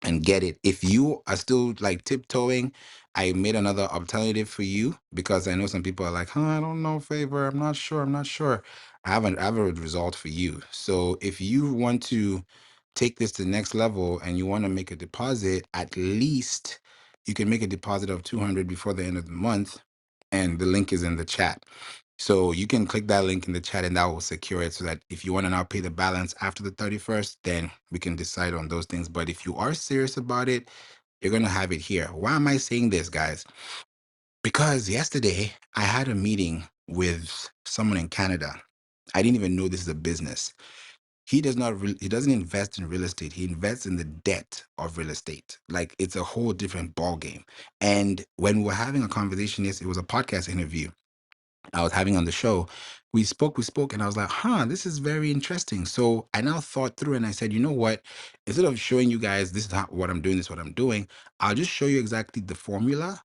and get it. If you are still like tiptoeing, I made another alternative for you because I know some people are like, huh, I don't know, Favor. I'm not sure. I'm not sure. I have a result for you. So if you want to take this to the next level and you want to make a deposit, at least you can make a deposit of 200 before the end of the month. And the link is in the chat. So you can click that link in the chat and that will secure it so that if you want to now pay the balance after the 31st, then we can decide on those things. But if you are serious about it, you're going to have it here. Why am I saying this, guys? Because yesterday I had a meeting with someone in Canada. I didn't even know this is a business. He doesn't invest in real estate. He invests in the debt of real estate. Like it's a whole different ball game. And when we were having a conversation, yes, it was a podcast interview I was having on the show, we spoke, and I was like, huh, this is very interesting. So I now thought through and I said, you know what? Instead of showing you guys this is what I'm doing, this is what I'm doing, I'll just show you exactly the formula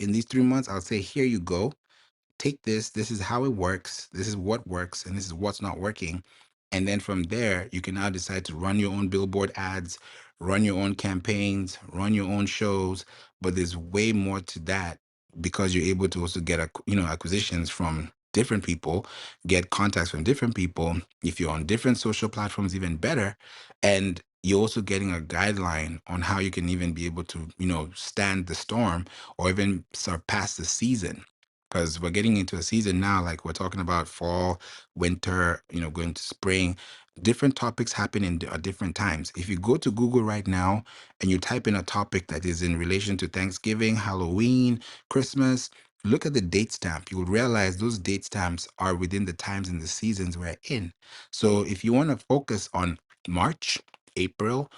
in these 3 months. I'll say, here you go, take this. This is how it works. This is what works, and this is what's not working. And then from there, you can now decide to run your own billboard ads, run your own campaigns, run your own shows. But there's way more to that because you're able to also get acquisitions from different people, get contacts from different people. If you're on different social platforms, even better. And you're also getting a guideline on how you can even be able to, stand the storm or even surpass the season because we're getting into a season now, like we're talking about fall, winter, going to spring. Different topics happen at different times. If you go to Google right now and you type in a topic that is in relation to Thanksgiving, Halloween, Christmas, look at the date stamp. You will realize those date stamps are within the times and the seasons we're in. So if you want to focus on March, April,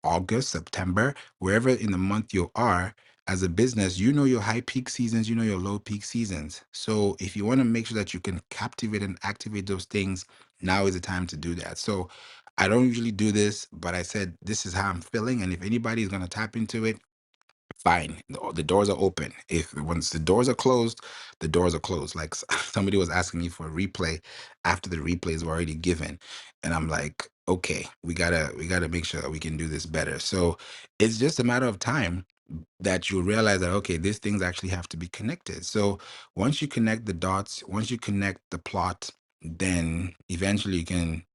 August, September, wherever in the month you are, as a business, you know your high peak seasons, you know your low peak seasons. So if you want to make sure that you can captivate and activate those things, now is the time to do that. So I don't usually do this, but I said this is how I'm feeling. And if anybody is going to tap into it, fine. The doors are open. If once the doors are closed, the doors are closed. Like somebody was asking me for a replay after the replays were already given, and I'm like, okay, we gotta make sure that we can do this better. So it's just a matter of time that you realize that okay, these things actually have to be connected. So once you connect the dots, once you connect the plot, then eventually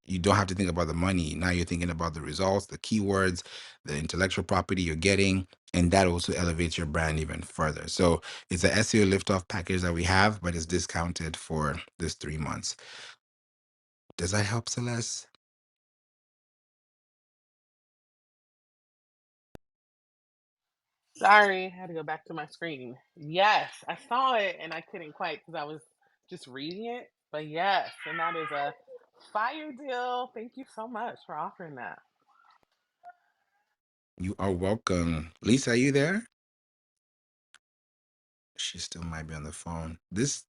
you don't have to think about the money. Now you're thinking about the results, the keywords, the intellectual property you're getting, and that also elevates your brand even further. So it's a SEO liftoff package that we have, but it's discounted for this 3 months. Does that help, Celeste? Sorry, I had to go back to my screen. Yes, I saw it and I couldn't quite because I was just reading it. But yes, and that is a fire deal. Thank you so much for offering that. You are welcome. Lisa, are you there? She still might be on the phone. This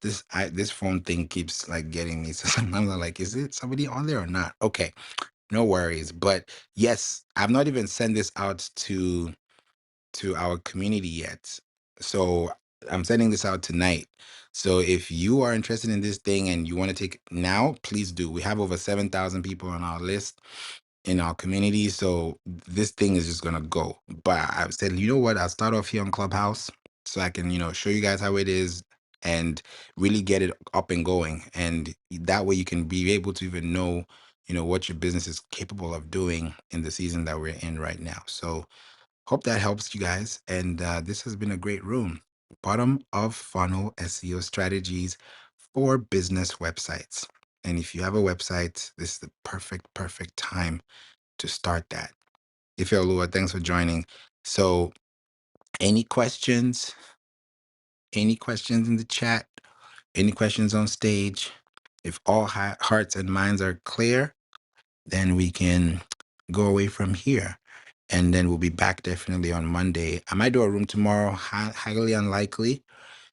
phone thing keeps like getting me. So sometimes I'm like, is it somebody on there or not? Okay, no worries. But yes, I've not even sent this out to our community yet. So I'm sending this out tonight. So if you are interested in this thing and you want to take it now, please do. We have over 7,000 people on our list in our community. So this thing is just gonna go. But I said, you know what? I'll start off here on Clubhouse so I can, show you guys how it is and really get it up and going. And that way you can be able to even know, what your business is capable of doing in the season that we're in right now. So hope that helps you guys. And this has been a great room. Bottom of funnel SEO strategies for business websites. And if you have a website, this is the perfect time to start that. Ifeoluwa, thanks for joining. So, any questions? Any questions in the chat? Any questions on stage? If all hearts and minds are clear, then we can go away from here. And then we'll be back definitely on Monday. I might do a room tomorrow, highly unlikely,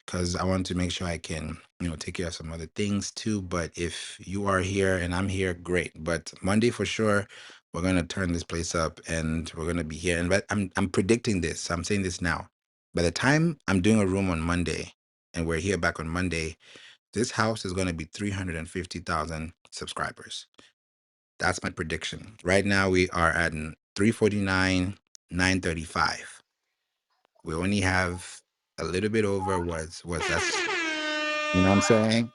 because I want to make sure I can, take care of some other things too. But if you are here and I'm here, great. But Monday for sure, we're gonna turn this place up and we're gonna be here. And but I'm predicting this. I'm saying this now. By the time I'm doing a room on Monday and we're here back on Monday, this house is gonna be 350,000 subscribers. That's my prediction. Right now we are at 349, 935. We only have a little bit over what's that's you know what I'm saying?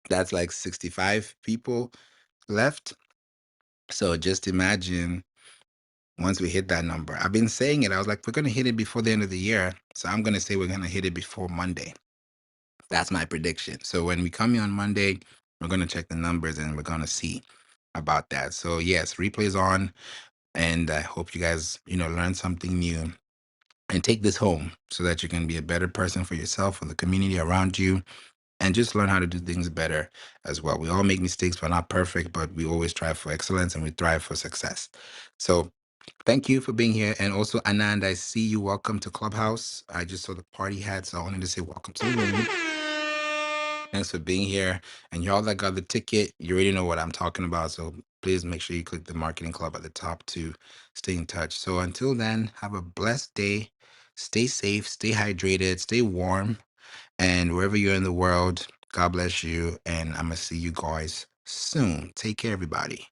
That's like 65 people left. So just imagine once we hit that number. I've been saying it. I was like, we're gonna hit it before the end of the year. So I'm gonna say we're gonna hit it before Monday. That's my prediction. So when we come here on Monday, we're gonna check the numbers and we're gonna see about that. So yes, replays on, and I hope you guys, learn something new and take this home so that you can be a better person for yourself, for the community around you, and just learn how to do things better as well. We all make mistakes. We're not perfect, but we always strive for excellence and we thrive for success. So thank you for being here. And also, Anand, I see you. Welcome to Clubhouse. I just saw the party hat, so I wanted to say welcome to the room. Thanks for being here. And y'all that got the ticket, you already know what I'm talking about. So please make sure you click the marketing club at the top to stay in touch. So until then, have a blessed day. Stay safe, stay hydrated, stay warm. And wherever you're in the world, God bless you. And I'm going to see you guys soon. Take care, everybody.